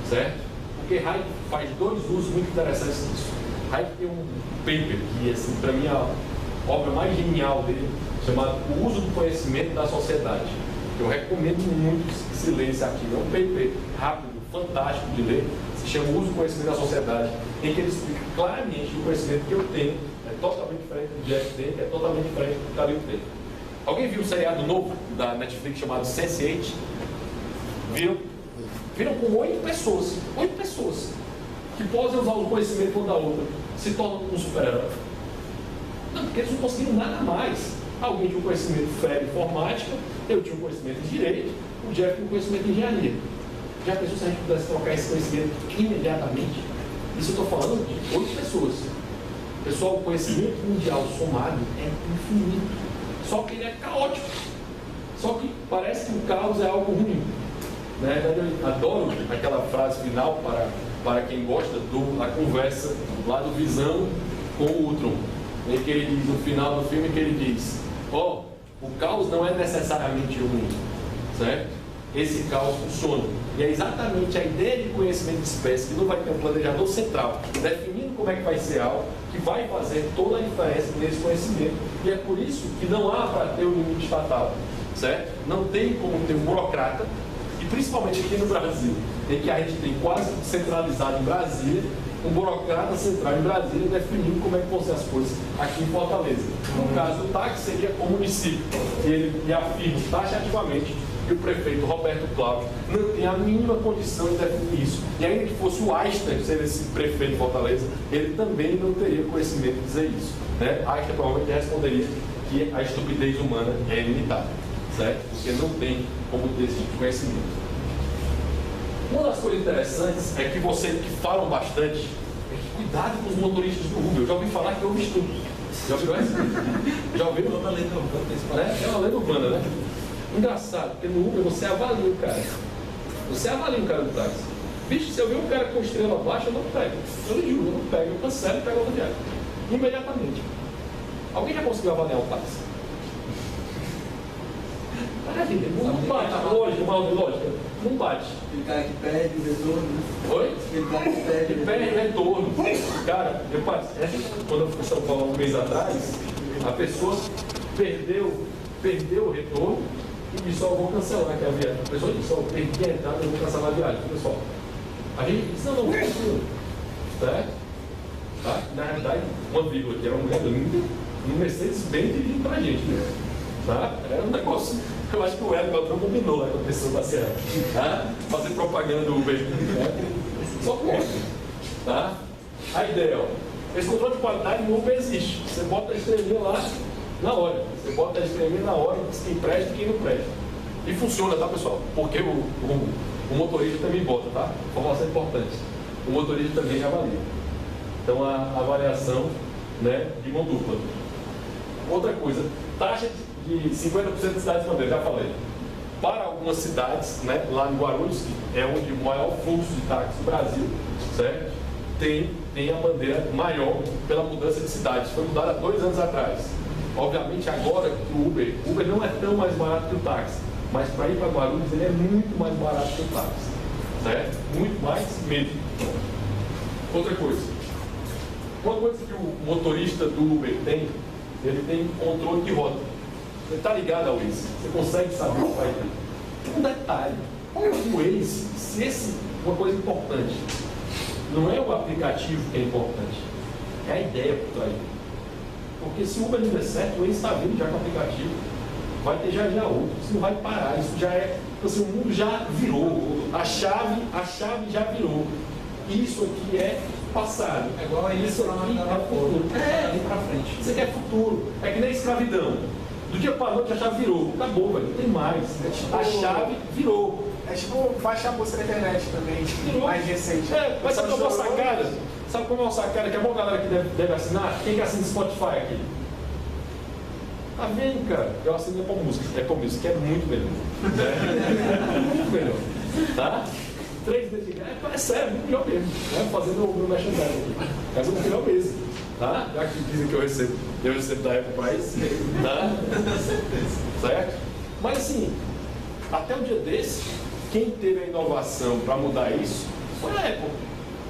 certo? Porque Hayek faz dois usos muito interessantes disso. Hayek tem um paper que, assim, para mim, é a obra mais genial dele, chamado O Uso do Conhecimento da Sociedade. Eu recomendo muito que se leia esse artigo. É um paper rápido, fantástico de ler, se chama O Uso do Conhecimento da Sociedade, em que ele explica claramente que o conhecimento que eu tenho é totalmente diferente do Jeff tem, que é totalmente diferente do que o Calil tem. Alguém viu o seriado novo da Netflix chamado Sense8? Viram? Viram com 8 pessoas. 8 pessoas que podem usar o conhecimento uma da outra, se tornam um super-herói. Não, porque eles não conseguiram nada mais. Alguém tinha um conhecimento de informática, eu tinha um conhecimento de direito, o Jeff tinha um conhecimento de engenharia. Já pensou se a gente pudesse trocar esse conhecimento imediatamente? Isso eu estou falando de 8 pessoas. Pessoal, o conhecimento mundial somado é infinito. Só que ele é caótico. Só que parece que o caos é algo ruim. Na verdade, eu adoro aquela frase final para quem gosta da conversa lá do Visão com o Ultron. Em que ele diz, no final do filme, que ele diz: ó, o caos não é necessariamente ruim, certo? Esse caos funciona. E é exatamente a ideia de conhecimento de espécie que não vai ter um planejador central definindo como é que vai ser algo que vai fazer toda a diferença nesse conhecimento. E é por isso que não há para ter um limite estatal, certo? Não tem como ter um burocrata, e principalmente aqui no Brasil, em que a gente tem quase centralizado em Brasília, um burocrata central em Brasília definindo como é que vão ser as coisas aqui em Fortaleza. No caso do táxi, seria o município. E ele afirma taxativamente que o prefeito Roberto Cláudio não tem a mínima condição de definir isso. E ainda que fosse o Einstein ser esse prefeito de Fortaleza, ele também não teria conhecimento de dizer isso. Né? Einstein provavelmente responderia que a estupidez humana é ilimitada, certo? Porque não tem como ter esse tipo de conhecimento. Uma das coisas interessantes é que vocês que falam bastante, é que cuidado com os motoristas do Uber. Eu já ouvi falar que houve estudo. Já ouviu essa? Já ouviu? É uma lenda urbana. É uma lenda urbana, né? Engraçado, porque no Uber você avalia o cara. Você avalia o cara do táxi. Bicho, se eu ver um cara com estrela baixa, eu não pego. Eu juro, eu não pego. Eu cancelo e pego outra viagem. Imediatamente. Alguém já conseguiu avaliar o táxi? Maravilha, não bate. Lógica. Não bate. Aquele cara que perde o retorno, né? Oi? Aquele cara que perde o retorno. Cara, eu passei, quando eu fui em São Paulo um mês atrás, a pessoa perdeu o retorno e disse: ó, vou cancelar aquela viagem. A pessoa disse: ó, perdi a entrada, eu vou cancelar a viagem. Pessoal, A gente disse, não, funciona. Certo? Tá? Na realidade, uma vírgula que era uma mulher linda, no Mercedes-Benz dirigindo pra gente, né? Tá? Era um negócio, eu acho que o Hélio Beltrão combinou lá com a pessoa da Serra. Tá? Fazer propaganda do Uber. Só pode. Tá? A ideia, ó, esse controle de qualidade no Uber existe. Você bota a estrelinha lá na hora. Você bota a estrelinha na hora, diz quem presta e quem não presta. E funciona, tá, pessoal? Porque o motorista também bota, tá? Informação importante. O motorista também avalia. Então, a avaliação, né, de mão dupla. Outra coisa, taxa de 50% de cidades bandeiras, já falei. Para algumas cidades, né, lá em Guarulhos, que é onde o maior fluxo de táxis do Brasil, certo? Tem a bandeira maior pela mudança de cidades. Foi mudada há 2 anos atrás. Obviamente, agora que o Uber não é tão mais barato que o táxi, mas para ir para Guarulhos ele é muito mais barato que o táxi, certo? Muito mais mesmo. Outra coisa, uma coisa que o motorista do Uber tem, ele tem controle de rota. Você está ligado ao Waze, você consegue saber o que vai ter. Um detalhe, o Waze, uma coisa importante, não é o aplicativo que é importante, é a ideia por trás dele. Porque se o Uber não der certo, o Waze está vindo já com o aplicativo, vai ter já outro, isso não vai parar, isso já é, assim, o mundo já virou, a chave já virou. Isso aqui é passado. É igual a isso aqui é futuro. É, ir para frente. Isso aqui é futuro. É que nem escravidão. Do dia para a noite a chave virou. Acabou, velho. Não tem mais. A chave virou. É tipo baixar a música da internet também, Virou. mais recente. É, mas sabe como é uma sacada? Sabe como é uma sacada? Que é bom, galera, que deve assinar? Quem que assina Spotify aqui? Tá vendo, cara? Eu assino Apple Music. Apple Music, que é muito melhor. É muito melhor. Tá? 3 vezes de graça, é sério, muito melhor mesmo. Né? Fazendo o meu merchandising aqui. É muito melhor mesmo. Tá? Já que dizem que eu recebo da Apple para isso. Tá? Certo? Mas assim, até um dia desse, quem teve a inovação para mudar isso foi a Apple.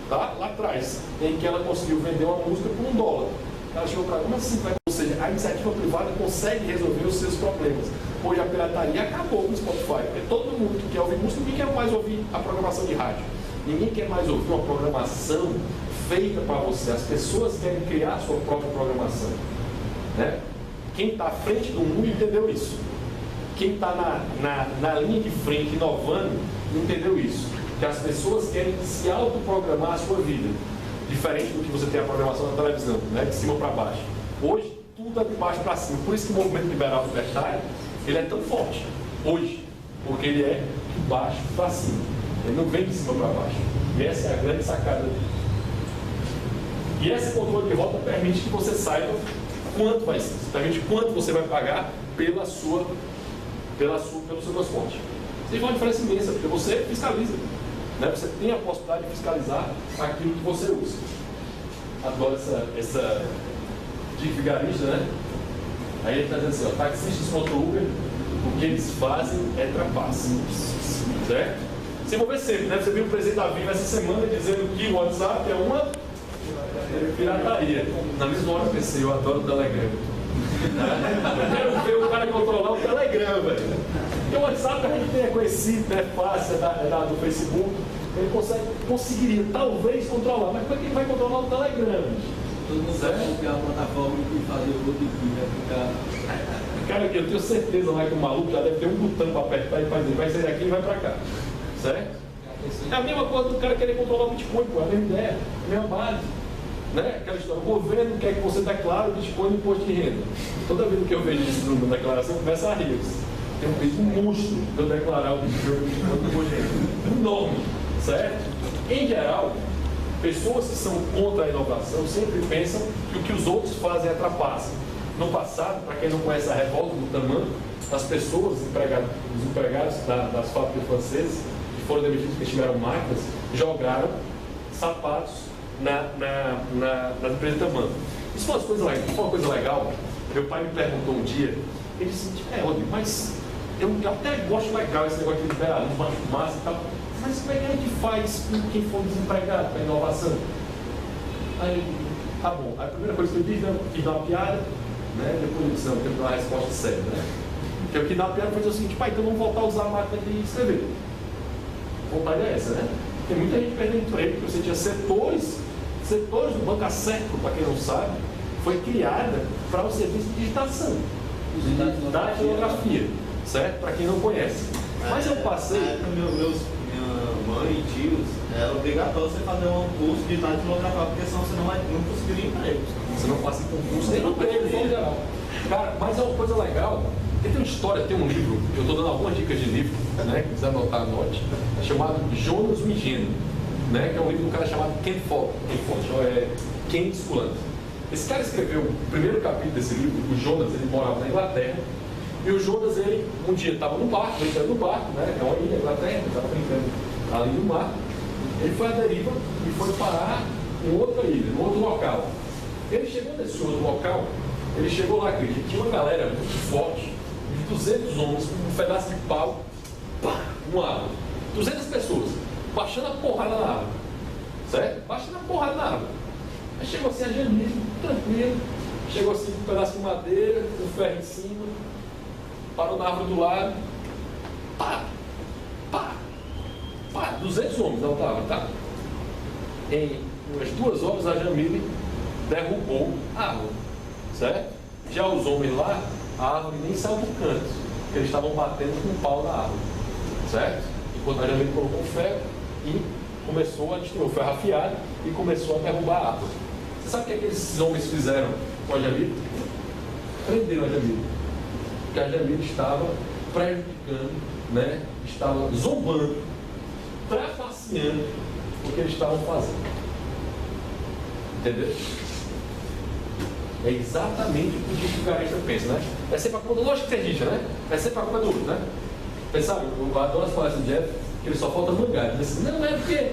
Tá? Lá atrás, em que ela conseguiu vender uma música por $1. Ela chegou para como assim? Ou seja, a iniciativa privada consegue resolver os seus problemas. Hoje a pirataria acabou com o Spotify. Porque todo mundo que quer ouvir música, ninguém quer mais ouvir a programação de rádio. Ninguém quer mais ouvir uma programação feita para você. As pessoas querem criar a sua própria programação. Né? Quem está à frente do mundo entendeu isso. Quem está na linha de frente inovando entendeu isso. Que as pessoas querem se autoprogramar a sua vida. Diferente do que você tem a programação na televisão, né? De cima para baixo. Hoje, tudo é de baixo para cima. Por isso que o movimento liberal libertário ele é tão forte hoje, porque ele é de baixo para cima. Ele não vem de cima para baixo. E essa é a grande sacada dele. E esse controle de rota permite que você saiba quanto vai ser. Permite quanto você vai pagar pelo seu transporte. Isso é uma diferença imensa, porque você fiscaliza. Né? Você tem a possibilidade de fiscalizar aquilo que você usa. Adoro essa dica vigarista, né? Aí ele está dizendo assim, ó, taxistas contra o Uber, o que eles fazem é trapaça. Certo? Você vai ver sempre, né? Você viu o presidente da Viva essa semana dizendo que o WhatsApp é uma pirataria. Na mesma hora eu pensei, eu adoro o Telegram. Eu quero ver o cara controlar o Telegram, velho. Porque o WhatsApp a gente é conhecido, é fácil, é do Facebook. Ele conseguiria talvez controlar, mas como é que ele vai controlar o Telegram? Todo mundo sabe copiar a plataforma e fazer o outro aqui, vai ficar. Cara, eu tenho certeza lá que o maluco já deve ter um botão para apertar e fazer, vai sair daqui e vai para cá. Certo? É a mesma coisa do cara querer controlar o Bitcoin, pô, a mesma ideia, a mesma base. Né? Aquela história, o governo quer que você declare o Bitcoin no imposto de renda. Toda vez que eu vejo isso numa declaração, começa a rir. Tem um peso monstro de eu declarar o Bitcoin no imposto de renda. Enorme, certo? Em geral, pessoas que são contra a inovação sempre pensam que o que os outros fazem é trapaça. No passado, para quem não conhece a revolta do tamanho, as pessoas, os empregados das fábricas francesas, que foram demitidos porque tiveram máquinas, jogaram sapatos nas empresas de tamanho. Isso foi uma coisa legal. Meu pai me perguntou um dia, ele disse, Rodrigo, mas eu até gosto legal esse negócio de liberalismo, baixo massa e tal, mas como é que a gente faz com quem for desempregado para inovação? Aí, tá bom. A primeira coisa que eu disse, fiz uma piada, né? Depois eu disse, não, tem que dar uma resposta séria, né? Porque eu quis dar uma piada foi o seguinte, pai, então vamos voltar a usar a máquina de escrever. A vontade é essa, né? Tem muita gente perdendo emprego, porque você tinha setores do Banco Acerto, para quem não sabe, foi criada para o serviço de digitação, de datilografia, certo? Para quem não conhece. Mas eu passei... Minha mãe e tios, era obrigatório você fazer um curso de datilografar, porque senão você não conseguiria emprego. Você não passa em concurso, nem no emprego, em geral. Cara, mas é uma coisa legal. Tem uma história, tem um livro, eu estou dando algumas dicas de livro, né? Quiser anotar, anote, é chamado Jonas Migeno, né? Que é um livro de um cara chamado Ken Follett, Ken Esculante. Esse cara escreveu o primeiro capítulo desse livro. O Jonas, ele morava na Inglaterra, e o Jonas, ele um dia estava no barco, brincando no barco, né? É uma ilha, Inglaterra, ele estava brincando ali no mar. Ele foi à deriva e foi parar em outra ilha, em outro local. Ele chegou nesse outro local, ele chegou lá, que tinha uma galera muito forte, de 200 homens, com um pedaço de pau, pá, uma árvore. 200 pessoas, baixando a porrada na árvore. Certo? Baixando a porrada na árvore. Aí chegou assim a Jamile, tranquilo, chegou assim com um pedaço de madeira, com um ferro em cima, parou na árvore do lado, pá, pá, pá, 200 homens na outra árvore, tá? Em umas 2 horas a Jamile derrubou a árvore, certo? Já os homens lá, a árvore nem saiu do canto, porque eles estavam batendo com o pau na árvore, certo? Enquanto a Jamile colocou o ferro e começou a destruir o ferro afiado e começou a derrubar a árvore. Você sabe o que aqueles homens fizeram com a Jamile? Prenderam a Jamile. Porque a Jamile estava prejudicando, né? Estava zombando, trapaceando o que eles estavam fazendo. Entendeu? É exatamente o que o vigarista pensa, né? Vai ser para conta, lógico que acredita, né? Vai ser para conta do outro, né? Mas sabe, eu adoro as palavras do Jeff, que ele só falta mangar. Não é porque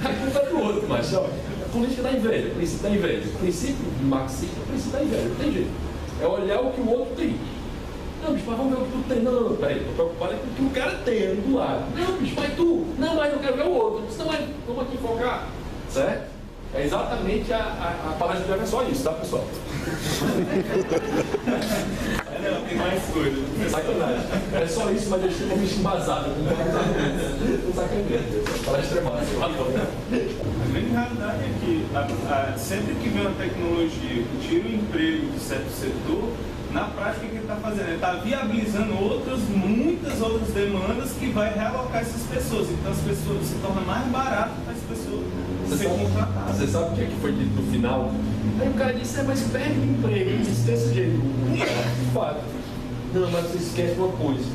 a culpa é do outro, mas ó, a política da inveja, o princípio da inveja. O princípio marxista é o princípio da inveja, não tem jeito. É olhar o que o outro tem. Não, bicho, mas vamos ver o que tu tem. Não, peraí, estou preocupado com o que o cara tem ali do lado. Não, bicho, mas tu. Não, mas eu quero ver o outro. Não, mas vamos aqui focar. Certo? É exatamente a palestra de Jeff, é só isso, tá, pessoal? Não, tem mais coisa. Sacanagem. É só isso, mas deixa eu me embasado. Não sacanagem. Palestra é massa. A grande realidade é que sempre que vem uma tecnologia que tira o emprego de certo setor, na prática o que ele está fazendo? Ele está viabilizando muitas outras demandas que vai realocar essas pessoas. Então as pessoas se torna mais barato para as pessoas ser contratadas. Você sabe o que foi dito no final? Aí o cara disse, mas perde o emprego, ele disse desse jeito. Fato. Não, mas você esquece uma coisa.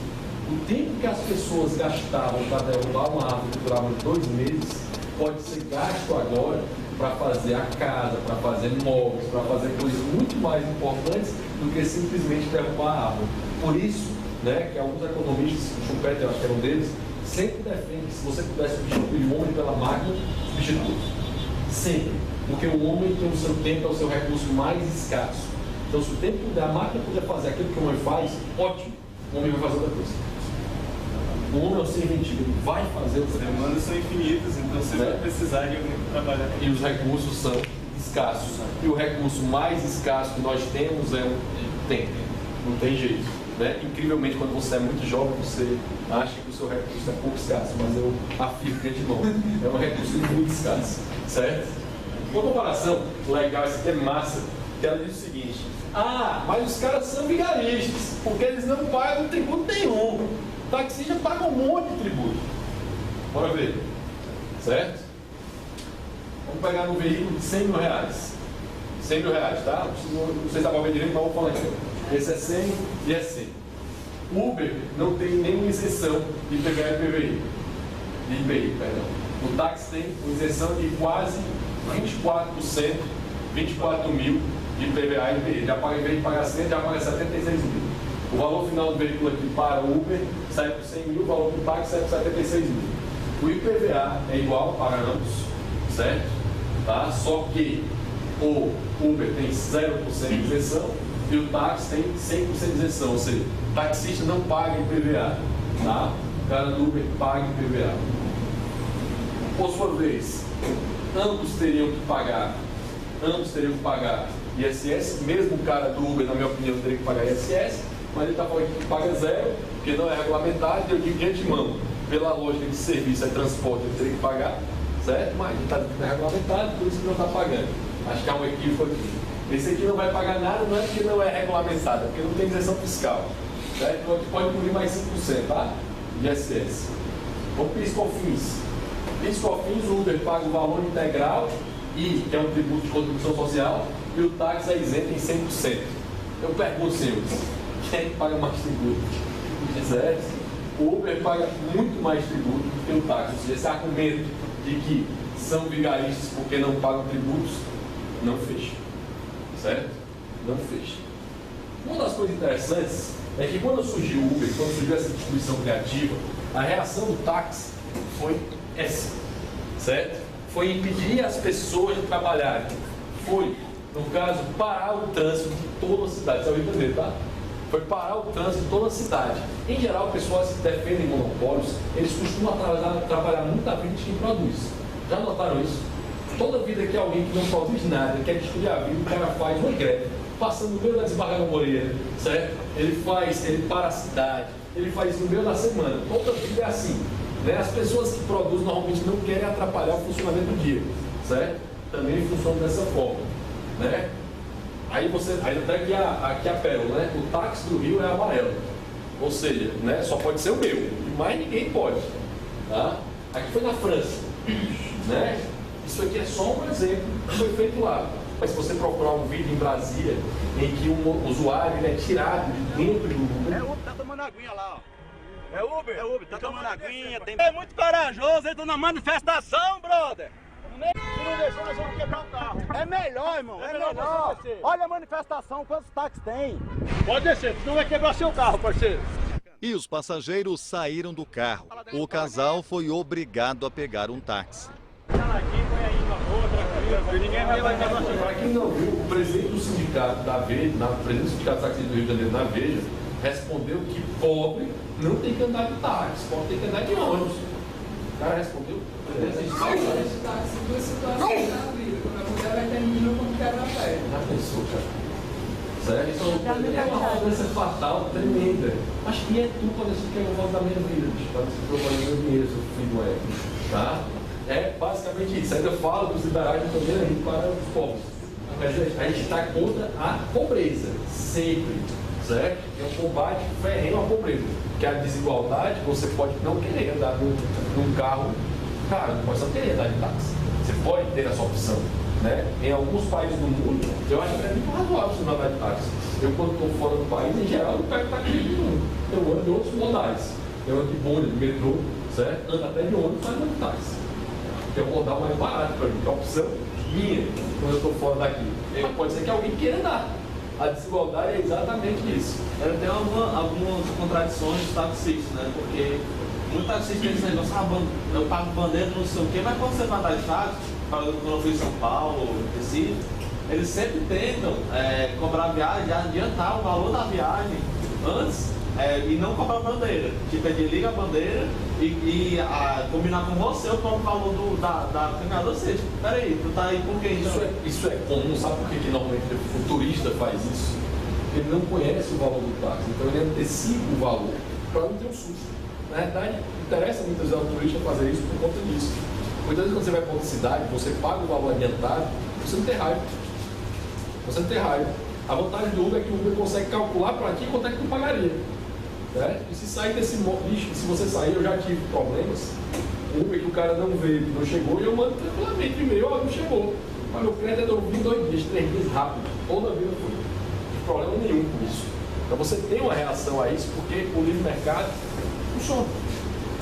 O tempo que as pessoas gastavam para derrubar uma árvore que durava 2 meses, pode ser gasto agora para fazer a casa, para fazer móveis, para fazer coisas muito mais importantes do que simplesmente derrubar a árvore. Por isso, né, que alguns economistas, o Schumpeter, eu acho que era um deles, sempre defende que se você pudesse substituir o homem pela máquina, substitua. Sempre. Porque o homem tem o seu tempo, é o seu recurso mais escasso. Então, se o tempo puder, a máquina puder fazer aquilo que o homem faz, ótimo, o homem vai fazer outra coisa. O homem é o ser inventivo, ele vai fazer outra coisa. As demandas são infinitas, então você vai precisar de alguém para trabalhar. E os recursos são escassos. E o recurso mais escasso que nós temos é o tempo. Não tem jeito. Né? Incrivelmente, quando você é muito jovem, você acha que o seu recurso é pouco escasso, mas eu afirmo que de novo, é um recurso muito escasso. Certo? Uma comparação legal, isso aqui é massa, que ela diz o seguinte: mas os caras são vigaristas, porque eles não pagam tributo nenhum. Taxista paga um monte de tributo. Bora ver. Certo? Vamos pegar no veículo de 100 mil reais. 100 mil reais, tá? Não sei se dá para ver direito, mas vou falar aqui. Esse é 100 e é 100. Uber não tem nenhuma isenção de IPVA e PVI. De IPI, perdão. O táxi tem uma isenção de quase 24%, 24 mil de IPVA e IPI. Já paga, em vez de pagar 100, já paga 76 mil. O valor final do veículo aqui para o Uber sai por 100 mil, o valor do táxi sai por 76 mil. O IPVA é igual para ambos, certo? Tá? Só que o Uber tem 0% de isenção e o táxi tem 100% de isenção, ou seja, o taxista não paga IPVA, tá? O cara do Uber paga IPVA. Por sua vez, ambos teriam que pagar ISS, mesmo o cara do Uber, na minha opinião, teria que pagar ISS, mas ele está falando que paga 0, porque não é regulamentado, e eu digo de antemão, pela lógica de serviço é transporte, ele teria que pagar, certo? Mas ele está regulamentado, por isso que não está pagando. Acho que há um equívoco aqui. Esse aqui não vai pagar nada, não é porque não é regulamentado, é porque não tem isenção fiscal. Certo? Então aqui pode cobrir mais 5%, tá? De ISS. Vamos para PIS/COFINS. PIS/COFINS, o Uber paga o valor integral, que é um tributo de contribuição social, e o táxi é isento em 100%. Eu pergunto, senhores, quem é que paga mais tributo? Certo? O Uber paga muito mais tributo do que o táxi. Ou seja, esse argumento de que são vigaristas porque não pagam tributos, não fecha. Certo? Não fecha. Uma das coisas interessantes é que quando surgiu o Uber, quando surgiu essa distribuição criativa, a reação do táxi foi essa. Certo? Foi impedir as pessoas de trabalharem. Foi, no caso, parar o trânsito de toda a cidade. Isso é o Rio de Janeiro, tá? Foi parar o trânsito de toda a cidade. Em geral, pessoas que defendem monopólios, eles costumam trabalhar muito à frente de quem produz. Já notaram isso? Toda vida que alguém que não produz nada, quer destruir a vida, o cara faz uma greve, passando no meio da Desembargadora Moreira, certo? Ele para a cidade, ele faz isso no meio da semana. Toda vida é assim. Né? As pessoas que produzem normalmente não querem atrapalhar o funcionamento do dia, certo? Também funciona dessa forma, né? Aí até aqui a pérola, né? O táxi do Rio é amarelo, ou seja, né? Só pode ser o meu, e mais ninguém pode, tá? Aqui foi na França, né? Isso aqui é só um exemplo que foi feito lá. Mas se você procurar um vídeo em Brasília em que um usuário é tirado de dentro do Uber. É o Uber, tá tomando aguinha lá, ó. É Uber? É Uber, tá tomando aguinha. É muito corajoso, entra na manifestação, brother. Se não deixar, nós vamos quebrar o carro. É melhor, irmão. É melhor. Olha a manifestação, quantos táxis tem? Pode descer, senão vai quebrar seu carro, parceiro. E os passageiros saíram do carro. O casal foi obrigado a pegar um táxi. Para quem não viu, o presidente do sindicato da Veja, presidente do sindicato de taxistas do Rio de Janeiro na Veja, respondeu que pobre não tem que andar de táxi, pobre tem que andar de ônibus. O cara respondeu. Esse táxi, duas situações na vida. Quando a mulher vai terminar, quando quebra a perna. Já pensou, cara? Sério? Isso é uma arrogância fatal, tremenda. Acho que é tu para decidir que eu vou da minha vida, bicho. Para decidir que eu vou ganhar meu dinheiro, seu filho é. Tá? É basicamente isso. Ainda falo dos liberais também aí para os pobres. A gente está contra a pobreza, sempre, certo? É um combate ferrenho à pobreza. Porque a desigualdade, você pode não querer andar num carro, cara, não pode só querer andar de táxi. Você pode ter essa opção, né? Em alguns países do mundo, eu acho que é muito razoável você não andar de táxi. Eu, quando estou fora do país, em geral, eu pego táxi de mundo. Eu ando de outros modais. Eu ando de bonde, de metrô, certo? Ando até de ônibus, mas não de táxi. Que é um modal mais barato para mim, que é a opção minha quando eu estou fora daqui. Mas pode ser que alguém queira dar. A desigualdade é exatamente isso. Eu tenho algumas contradições dos taxistas, né? Porque muito taxista tem esse negócio, eu pago bandeira, não sei o quê, mas quando você vai dar de táxi, quando eu fui em São Paulo, Recife, eles sempre tentam cobrar a viagem, adiantar o valor da viagem antes e não cobrar a bandeira. Tipo, ele liga a bandeira e combinar com você o próprio valor da caminhada. Ou seja, peraí, tu tá aí por quê? Isso é comum, sabe por que normalmente o turista faz isso? Ele não conhece o valor do táxi, então ele antecipa o valor para não ter um susto. Na verdade, interessa muitas vezes ao turista fazer isso por conta disso. Muitas vezes quando você vai para outra cidade, você paga o valor adiantado, você não tem raiva. Você não tem raiva. A vantagem do Uber é que o Uber consegue calcular para ti quanto é que tu pagaria. Né? E se sair desse lixo, se você sair, eu já tive problemas. O Uber que o cara não veio, não chegou, e eu mando tranquilamente e-mail, não chegou. Mas meu crédito eu vi 2 dias, 3 dias rápido. Toda a vida foi. Não tem problema nenhum com isso. Então você tem uma reação a isso, porque o livre mercado funciona.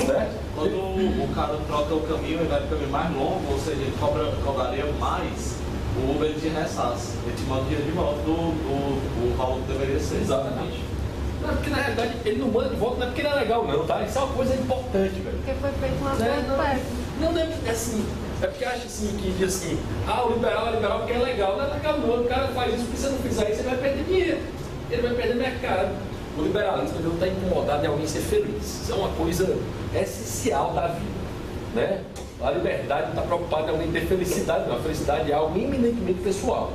Certo? Quando o cara troca o caminho e vai para o caminho mais longo, ou seja, ele cobraria mais, o Uber te ressaça. Ele te manda o dinheiro de volta do valor que deveria ser. Exatamente. Não, porque na realidade ele não manda de volta, não é porque ele é legal não, tá? Isso é uma coisa importante, velho. Porque foi feito uma coisa não é assim. É porque acha assim, que diz assim, o liberal é liberal porque é legal. Não é legal não, o cara faz isso, porque se você não fizer isso, ele vai perder dinheiro. Ele vai perder mercado. O liberalismo não está incomodado em alguém ser feliz. Isso é uma coisa essencial da vida, né? A liberdade não está preocupada em alguém ter felicidade, não. A felicidade é algo eminentemente pessoal.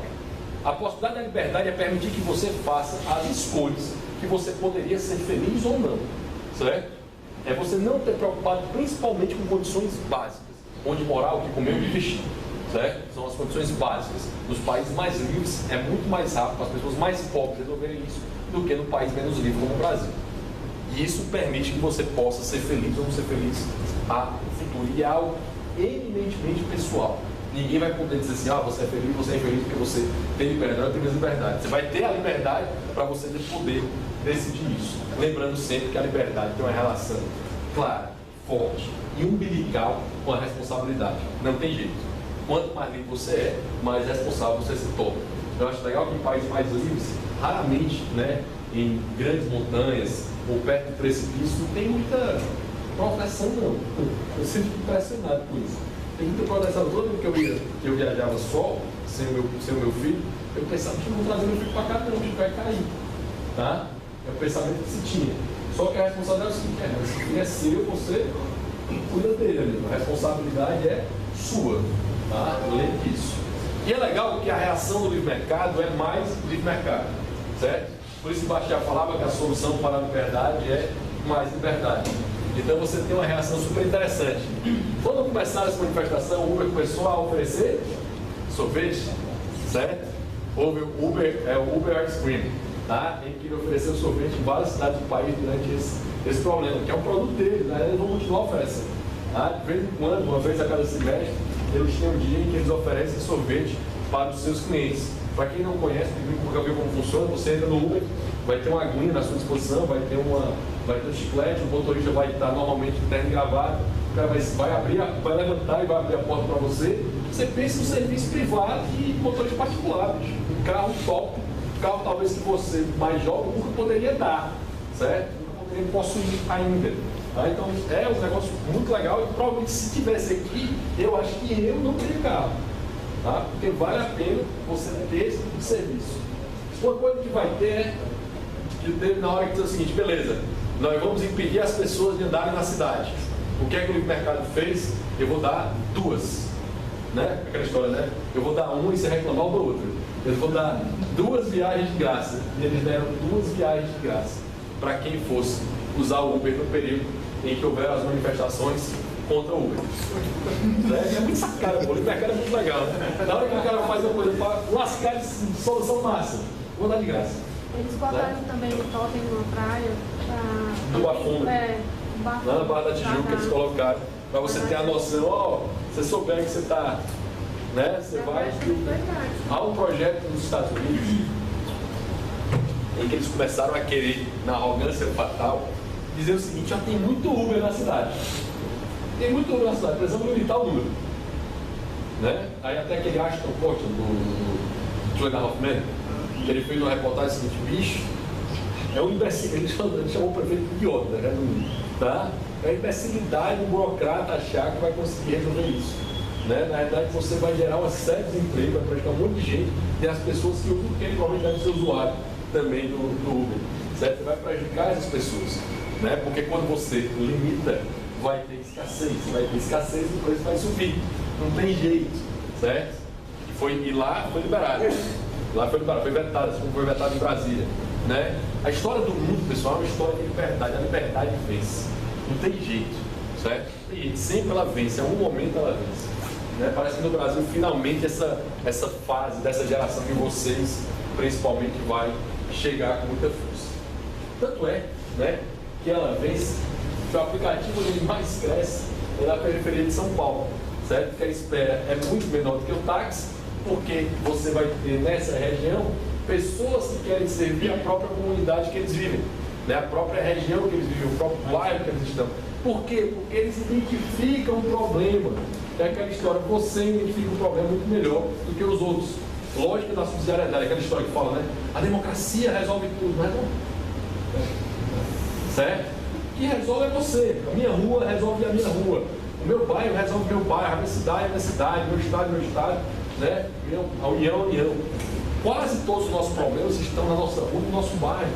A possibilidade da liberdade é permitir que você faça as escolhas que você poderia ser feliz ou não, certo? é você não ter preocupado principalmente com condições básicas, onde morar, o que comer, o que vestir, certo? São as condições básicas. Nos países mais livres é muito mais rápido para as pessoas mais pobres resolverem isso do que no país menos livre como o Brasil. E isso permite que você possa ser feliz ou não ser feliz a futuro. E é algo eminentemente pessoal. Ninguém vai poder dizer assim, você é feliz, você é infeliz porque você tem liberdade, eu tenho mais liberdade. Você vai ter a liberdade para você poder decidir isso. Lembrando sempre que a liberdade tem uma relação clara, forte e umbilical com a responsabilidade. Não tem jeito. Quanto mais livre você é, mais responsável você se torna. Eu acho legal que em países mais livres, raramente, né, em grandes montanhas ou perto do precipício, não tem muita proteção, não. Eu sempre fico impressionado com isso. Tem muita proteção. Toda vez que eu viajava só, sem o meu filho, eu pensava que não vou trazer meu filho para cá, não, o filho vai cair. Tá? É o pensamento que se tinha. Só que a responsabilidade é o seguinte, esse filho é seu, você cuida dele, amigo. A responsabilidade é sua. Tá? Lembre disso. E é legal porque a reação do livre mercado é mais livre mercado. Certo? Por isso que Bastiat falava que a solução para a liberdade é mais liberdade. Então você tem uma reação super interessante. Quando começaram essa manifestação, o Uber começou a oferecer sorvete, certo? Houve o Uber Ice Cream, tá? Em que ele ofereceu sorvete em várias cidades do país durante esse problema, que é um produto dele, né? Eles vão continuar oferecendo. Tá? De vez em quando, uma vez a cada semestre, eles têm um dia em que eles oferecem sorvete para os seus clientes. Para quem não conhece, nunca viu como funciona, você entra no Uber, vai ter uma aguinha na sua disposição, vai ter um chiclete, o motorista vai estar normalmente de terno e gravata, o cara vai levantar e vai abrir a porta para você. Você pensa no serviço privado e motorista particular, bicho. Um carro top, um carro talvez que você, mais jovem, nunca poderia dar, certo? Nunca poderia possuir ainda. Tá? Então é um negócio muito legal e provavelmente se tivesse aqui, eu acho que eu não teria carro. Tá? Porque vale a pena você ter esse tipo de serviço. Uma coisa que vai ter é que teve na hora que diz o seguinte, beleza, nós vamos impedir as pessoas de andarem na cidade. O que é que o livre mercado fez? Eu vou dar duas. Né? Aquela história, né? Eu vou dar uma e você reclamar da outra. Eu vou dar 2 viagens de graça. E eles deram 2 viagens de graça para quem fosse usar o Uber no período em que houver as manifestações contra o Uber. É muito sacado, o livre mercado é muito legal. Né? Na hora que o cara faz uma coisa para lascar de solução massa, vou dar de graça. Eles botaram também o totem numa praia. Do Bafundo. Lá na Barra da Tijuca eles colocaram, para você ter a noção, você souber que você está, né? Você vai. Há um projeto nos Estados Unidos em que eles começaram a querer, na arrogância fatal, dizer o seguinte, já tem muito Uber na cidade. Tem muito Uber na cidade, precisamos limitar o número. Né? Aí até aquele Ashton Kutcher do Julian Hoffman, que ele fez uma reportagem seguinte, bicho, é um imbecil, ele chamou o prefeito de idiota, né? Tá? É a imbecilidade do burocrata achar que vai conseguir resolver isso. Né? Na verdade, você vai gerar uma série de empregos, vai prejudicar um monte de gente, e as pessoas que usam, porque ele provavelmente deve ser usuário também do Uber. Certo? Você vai prejudicar essas pessoas. Né? Porque quando você limita, vai ter escassez. Vai ter escassez e o preço vai subir. Não tem jeito. Certo? E lá foi liberado. Lá foi liberado, foi vetado, assim como foi vetado em Brasília. Né? A história do mundo, pessoal, é uma história de liberdade. A liberdade vence. Não tem jeito. Certo? Não tem jeito. Sempre ela vence. Em algum momento ela vence. Né? Parece que no Brasil, finalmente, essa fase dessa geração de vocês, principalmente, vai chegar com muita força. Tanto é, né, que ela vence, que o aplicativo onde mais cresce é na periferia de São Paulo, certo? Que a espera é muito menor do que o táxi, porque você vai ter nessa região pessoas que querem servir a própria comunidade que eles vivem, né? A própria região que eles vivem, o próprio bairro que eles estão. Por quê? Porque eles identificam o problema. É aquela história, você identifica o problema muito melhor do que os outros. Lógica da subsidiariedade, aquela história que fala, né? A democracia resolve tudo, não é não? Certo? O que resolve é você. A minha rua resolve a minha rua. O meu bairro resolve o meu bairro. A minha cidade, meu estado, né? A união. Quase todos os nossos problemas estão na nossa rua, no nosso bairro.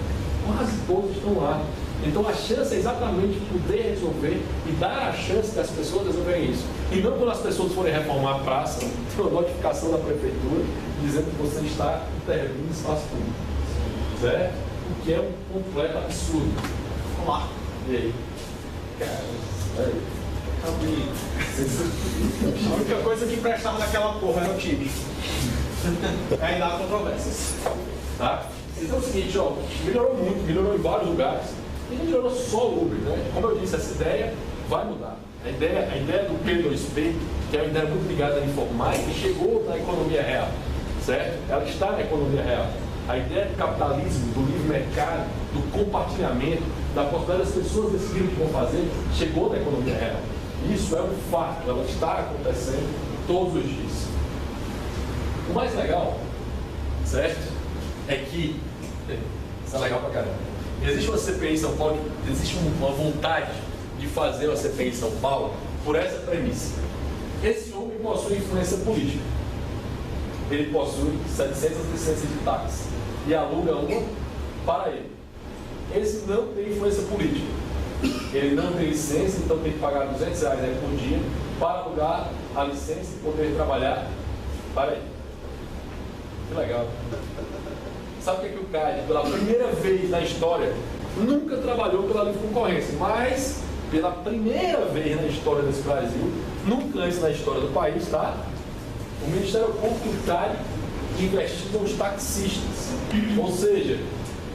Quase todos estão lá. Então a chance é exatamente poder resolver e dar a chance das pessoas resolverem isso. E não quando as pessoas forem reformar a praça, ter uma notificação da prefeitura dizendo que você está intervindo no espaço público. Certo? O que é um completo absurdo. Vamos lá. E aí? A única coisa que prestava naquela porra era o time. Aí dá controvérsias. Tá? Então é o seguinte, ó, melhorou muito, melhorou em vários lugares. E não melhorou só o Uber, né? Como eu disse, essa ideia vai mudar. A ideia do P2P, que é uma ideia muito ligada à informática, chegou na economia real, certo? Ela está na economia real. A ideia do capitalismo, do livre mercado, do compartilhamento, da possibilidade das pessoas decidirem o que vão fazer, chegou na economia real. Isso é um fato, ela está acontecendo todos os dias. O mais legal, certo? É que, isso é legal pra caramba, existe uma CPI em São Paulo, existe uma vontade de fazer uma CPI em São Paulo por essa premissa. Esse homem possui influência política. Ele possui 700 licenças de táxi e aluga uma para ele. Esse não tem influência política. Ele não tem licença, então tem que pagar R$200 aí por dia para alugar a licença e poder trabalhar para ele. Que legal. Sabe o que o CAD, pela primeira vez na história, nunca trabalhou pela livre concorrência, mas pela primeira vez na história desse Brasil, nunca antes na história do país, tá? O Ministério Público e o CAD investigam os taxistas. Ou seja,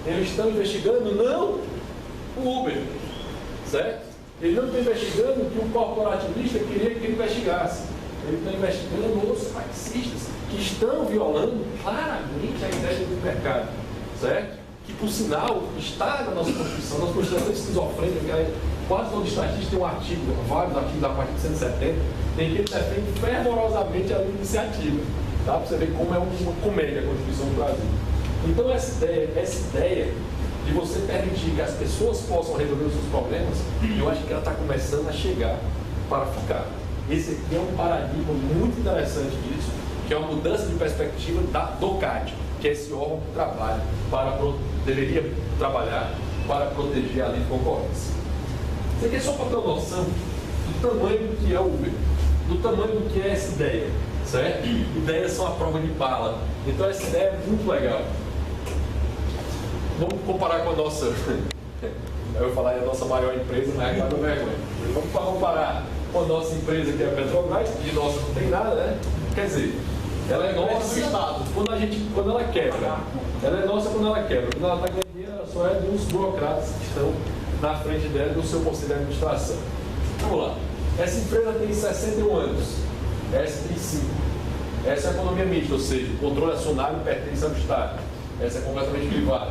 eles estão investigando não o Uber, certo? Eles não estão investigando o que o corporativista queria que ele investigasse. Eles estão investigando os taxistas que estão violando claramente a ideia do mercado, certo? Que, por sinal, está na nossa Constituição. Nossa Constituição é esquizofrênica. Quase todo estatístico tem um artigo, vários artigos da parte de 170, em que ele defende fervorosamente a iniciativa. Tá? Para você ver como é uma comédia a Constituição do Brasil. Então, essa ideia de você permitir que as pessoas possam resolver os seus problemas, eu acho que ela está começando a chegar para ficar. Esse aqui é um paradigma muito interessante disso, que é uma mudança de perspectiva do CAD, que é esse órgão que trabalha deveria trabalhar para proteger a livre concorrência. Isso aqui é só para ter uma noção do tamanho do que é o Uber, do tamanho do que é essa ideia, certo? Ideias são a prova de bala. Então essa ideia é muito legal. Vamos comparar com a nossa, eu ia falar a nossa maior empresa, mas acaba vergonha. Vamos comparar com a nossa empresa, que é a Petrobras, de nossa não tem nada, né? Quer dizer, ela é nossa quando ela quebra. Ela é nossa quando ela quebra. Quando ela está ganhando dinheiro, ela só é dos burocratas que estão na frente dela e do seu conselho de administração. Vamos lá. Essa empresa tem 61 anos. Essa tem 5. Essa é a economia mista, ou seja, o controle acionário pertence ao Estado. Essa é completamente privada.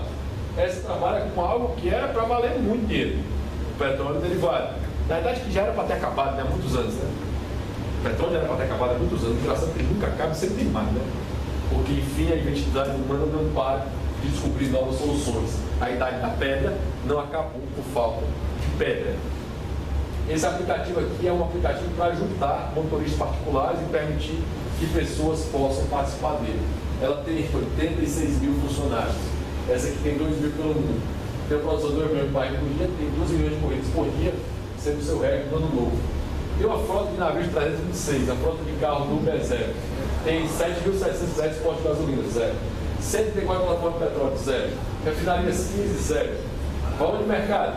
Essa trabalha com algo que era para valer muito dinheiro. O petróleo derivado. Na verdade, que já era para ter acabado, né? Há muitos anos, né? O petróleo era para ter acabado há muitos anos. Engraçado que ele nunca acaba e sempre tem mais, né? Porque, enfim, a identidade humana não para de descobrir novas soluções. A idade da pedra não acabou por falta de pedra. Esse aplicativo aqui é um aplicativo para juntar motoristas particulares e permitir que pessoas possam participar dele. Ela tem 86 mil funcionários. Essa aqui tem 2 mil pelo mundo. Tem uma produção de 2 milhões de barris por dia, tem 12 milhões de corridas por dia, sendo o seu recorde no ano novo. Tem uma frota de navios de 326, a frota de carro do Uber é zero. Tem 7.710 postos de gasolina, zero. 134 plataformas de petróleo, zero. Refinarias 15, zero. Valor de mercado,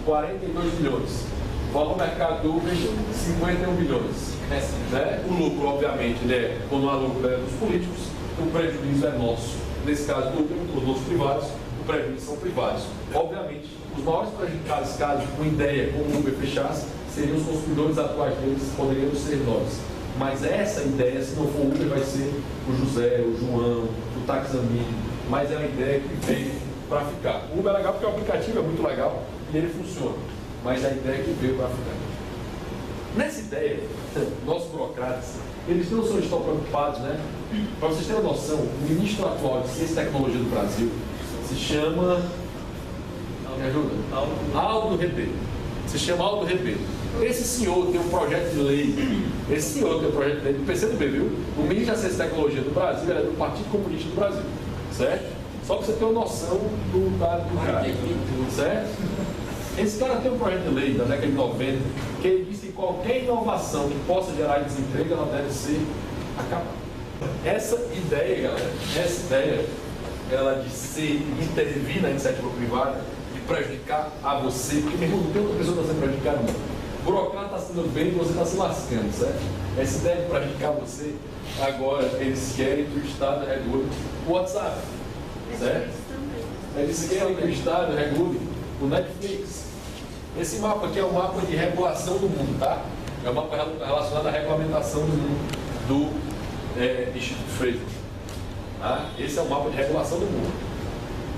42 milhões. Valor de mercado do Uber, 51 milhões. Né? O lucro, obviamente, quando não há lucro é dos políticos, o prejuízo é nosso. Nesse caso do Uber, os outros privados, o prejuízo são privados. Obviamente, os maiores prejudicados, caso uma ideia como o Uber fechasse, seriam os consumidores atuais deles, poderiam ser nós. Mas essa ideia, se não for o Uber, vai ser o José, o João, o Taxamine. Mas é uma ideia que veio para ficar. O Uber é legal porque o aplicativo é muito legal e ele funciona. Mas a ideia que veio para ficar. Nessa ideia, nossos burocratas, eles não só estão preocupados, né? Para vocês terem noção, o ministro atual de Ciência e Tecnologia do Brasil se chama... Me ajuda? Aldo Rebelo. Se chama Aldo Rebelo. Esse senhor tem um projeto de lei, do PCdoB, viu? O ministro da Ciência e Tecnologia do Brasil é do Partido Comunista do Brasil, certo? Só para você ter uma noção do cara, certo? Esse cara tem um projeto de lei da década de 90 que ele diz que qualquer inovação que possa gerar desemprego, ela deve ser acabada. Essa ideia, galera, ela de intervir na iniciativa privada, de prejudicar a você, porque, meu irmão, não tem outra pessoa que está sendo prejudicada, não. O burocrata está sendo bem e você está se lascando, certo? Essa ideia de prejudicar você, agora eles querem que o Estado regule o WhatsApp, certo? Eles querem que o Estado regule o Netflix. Esse mapa aqui é o mapa de regulação do mundo, tá? É um mapa relacionado à regulamentação do mundo do Instituto Freitas. Tá? Esse é o mapa de regulação do mundo.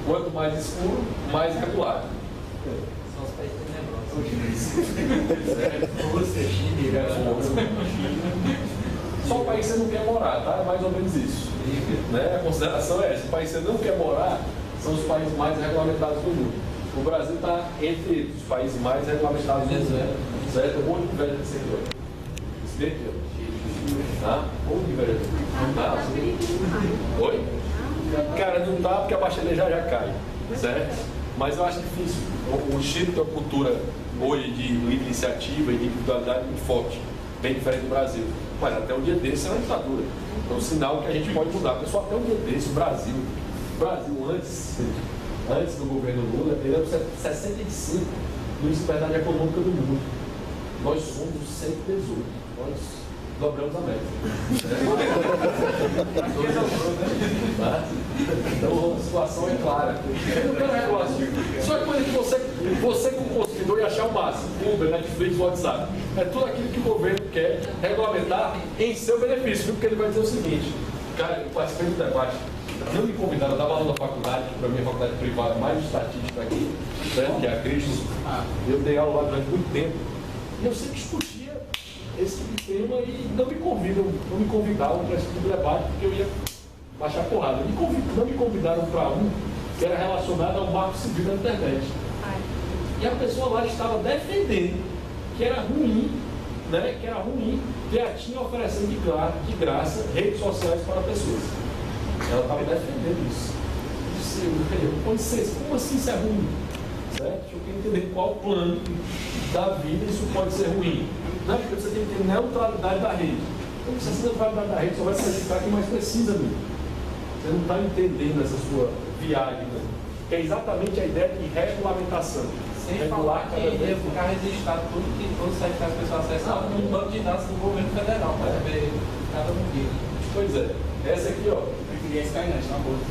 Quanto mais escuro, mais regulado. São os países tenebrosos. Rússia, Chile, só o país que você não quer morar, tá? É mais ou menos isso. Né? A consideração é essa: o país que você não quer morar são os países mais regulamentados do mundo. O Brasil está entre os países mais regulamentados do mundo. Certo? Um monte de velho que você viu. Isso bem aqui, ó. Tá? Um monte de velho. Não tá? Oi? Cara, não tá porque a baixaria já cai. Certo? Mas eu acho difícil. O Chile tem uma cultura hoje de livre iniciativa e de individualidade muito forte, bem diferente do Brasil. Mas até um dia desse é uma ditadura. É um sinal que a gente pode mudar. Pessoal, até um dia desse, o Brasil antes do governo Lula, ele era o 65 no índice de liberdade econômica do mundo. Nós somos o 118. Nós dobramos a meta. Então a situação é clara. Eu não quero regular isso. Só que coisa que você como consumidor ia achar o máximo. Uber, Netflix, WhatsApp. É tudo aquilo que o governo quer regulamentar em seu benefício. Porque ele vai dizer o seguinte: cara, eu participei do debate. Não me convidaram, eu dava aula na faculdade, que para mim é a faculdade privada mais estatística aqui, certo? Que é a Cristo. Eu dei aula lá durante muito tempo. E eu sempre discutia esse tipo de tema e não me convidavam para esse tipo de debate, porque eu ia baixar porrada. Não me convidaram para um que era relacionado ao marco civil da internet. E a pessoa lá estava defendendo que era ruim, né? Que era ruim ter a TIM oferecendo de graça redes sociais para pessoas. Ela estava defendendo isso. Eu disse, como assim isso é ruim? Certo? Eu quero entender qual plano da vida isso pode ser ruim. Não, porque você tem que ter neutralidade da rede. Então, se essa neutralidade da rede só vai prejudicar quem mais precisa mesmo. Você não está entendendo essa sua viagem, né? Que é exatamente a ideia de regulamentação. Sem falar que ia ficar registrado todo site que as pessoas acessam no banco de dados do governo federal para ver cada dia. Pois é. Essa aqui, ó. Eu queria Skynet na boca.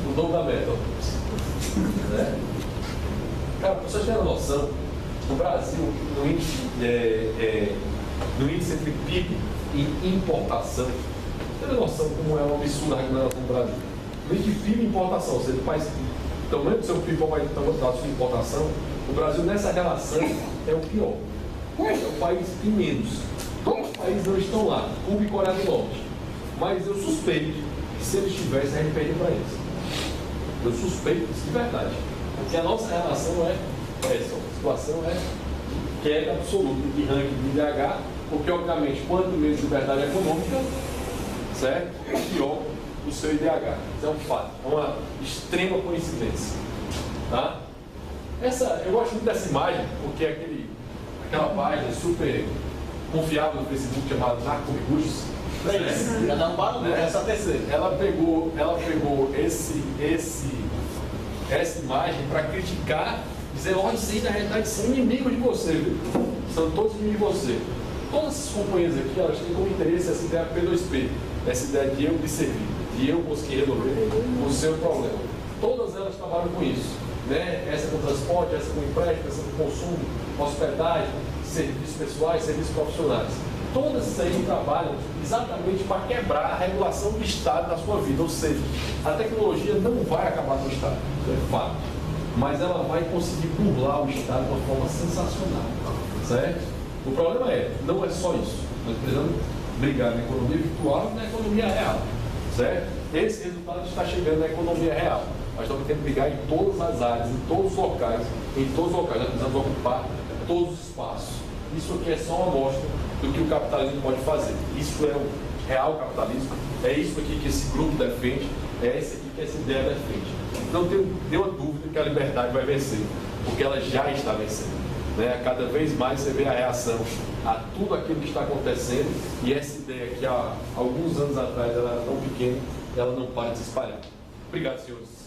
O dono da meta. Né? Cara, para vocês terem uma noção, no Brasil, no índice entre PIB e importação, tem noção como é uma absurda a regulamentação no Brasil. No índice de PIB e importação, ou seja, o país, o tamanho do seu PIB para a sua importação, o Brasil nessa relação é o pior. É o país que menos. Todos os países não estão lá, Cuba e Coreia do Norte. Mas eu suspeito que se eles estivessem, a gente perdia para eles. Eu suspeito disso de verdade. Porque a nossa relação é essa. A situação é queda absoluta de ranking de IDH, porque, obviamente, quanto menos liberdade econômica, certo? Pior o seu IDH. Isso é um fato. É uma extrema coincidência. Tá? Eu gosto muito dessa imagem, porque aquela página super confiável no Facebook chamada Narcomigustos. Já dá um barulho, essa terceira. Ela pegou essa imagem para criticar, dizer, olha, isso aí na realidade são inimigos de você, viu? São todos inimigos de você. Todas essas companhias aqui, elas têm como interesse essa ideia P2P, essa ideia de eu me servir, de eu conseguir resolver o seu problema. Todas elas trabalham com isso, né? Essa com transporte, essa com empréstimo, essa com consumo, hospedagem, serviços pessoais, serviços profissionais. Todas essas aí trabalham exatamente para quebrar a regulação do Estado na sua vida. Ou seja, a tecnologia não vai acabar com o Estado, isso é fato. Mas ela vai conseguir burlar o Estado de uma forma sensacional. Certo? O problema não é só isso. Nós precisamos brigar na economia virtual e na economia real. Certo? Esse resultado está chegando na economia real. Nós estamos tendo que brigar em todas as áreas, em todos os locais. Nós precisamos ocupar todos os espaços. Isso aqui é só uma amostra do que o capitalismo pode fazer. Isso é o real capitalismo, é isso aqui que esse grupo defende, é esse aqui que essa ideia defende. Não tenho nenhuma dúvida que a liberdade vai vencer, porque ela já está vencendo. Né? Cada vez mais você vê a reação a tudo aquilo que está acontecendo, e essa ideia que há alguns anos atrás ela era tão pequena, ela não para de se espalhar. Obrigado, senhores.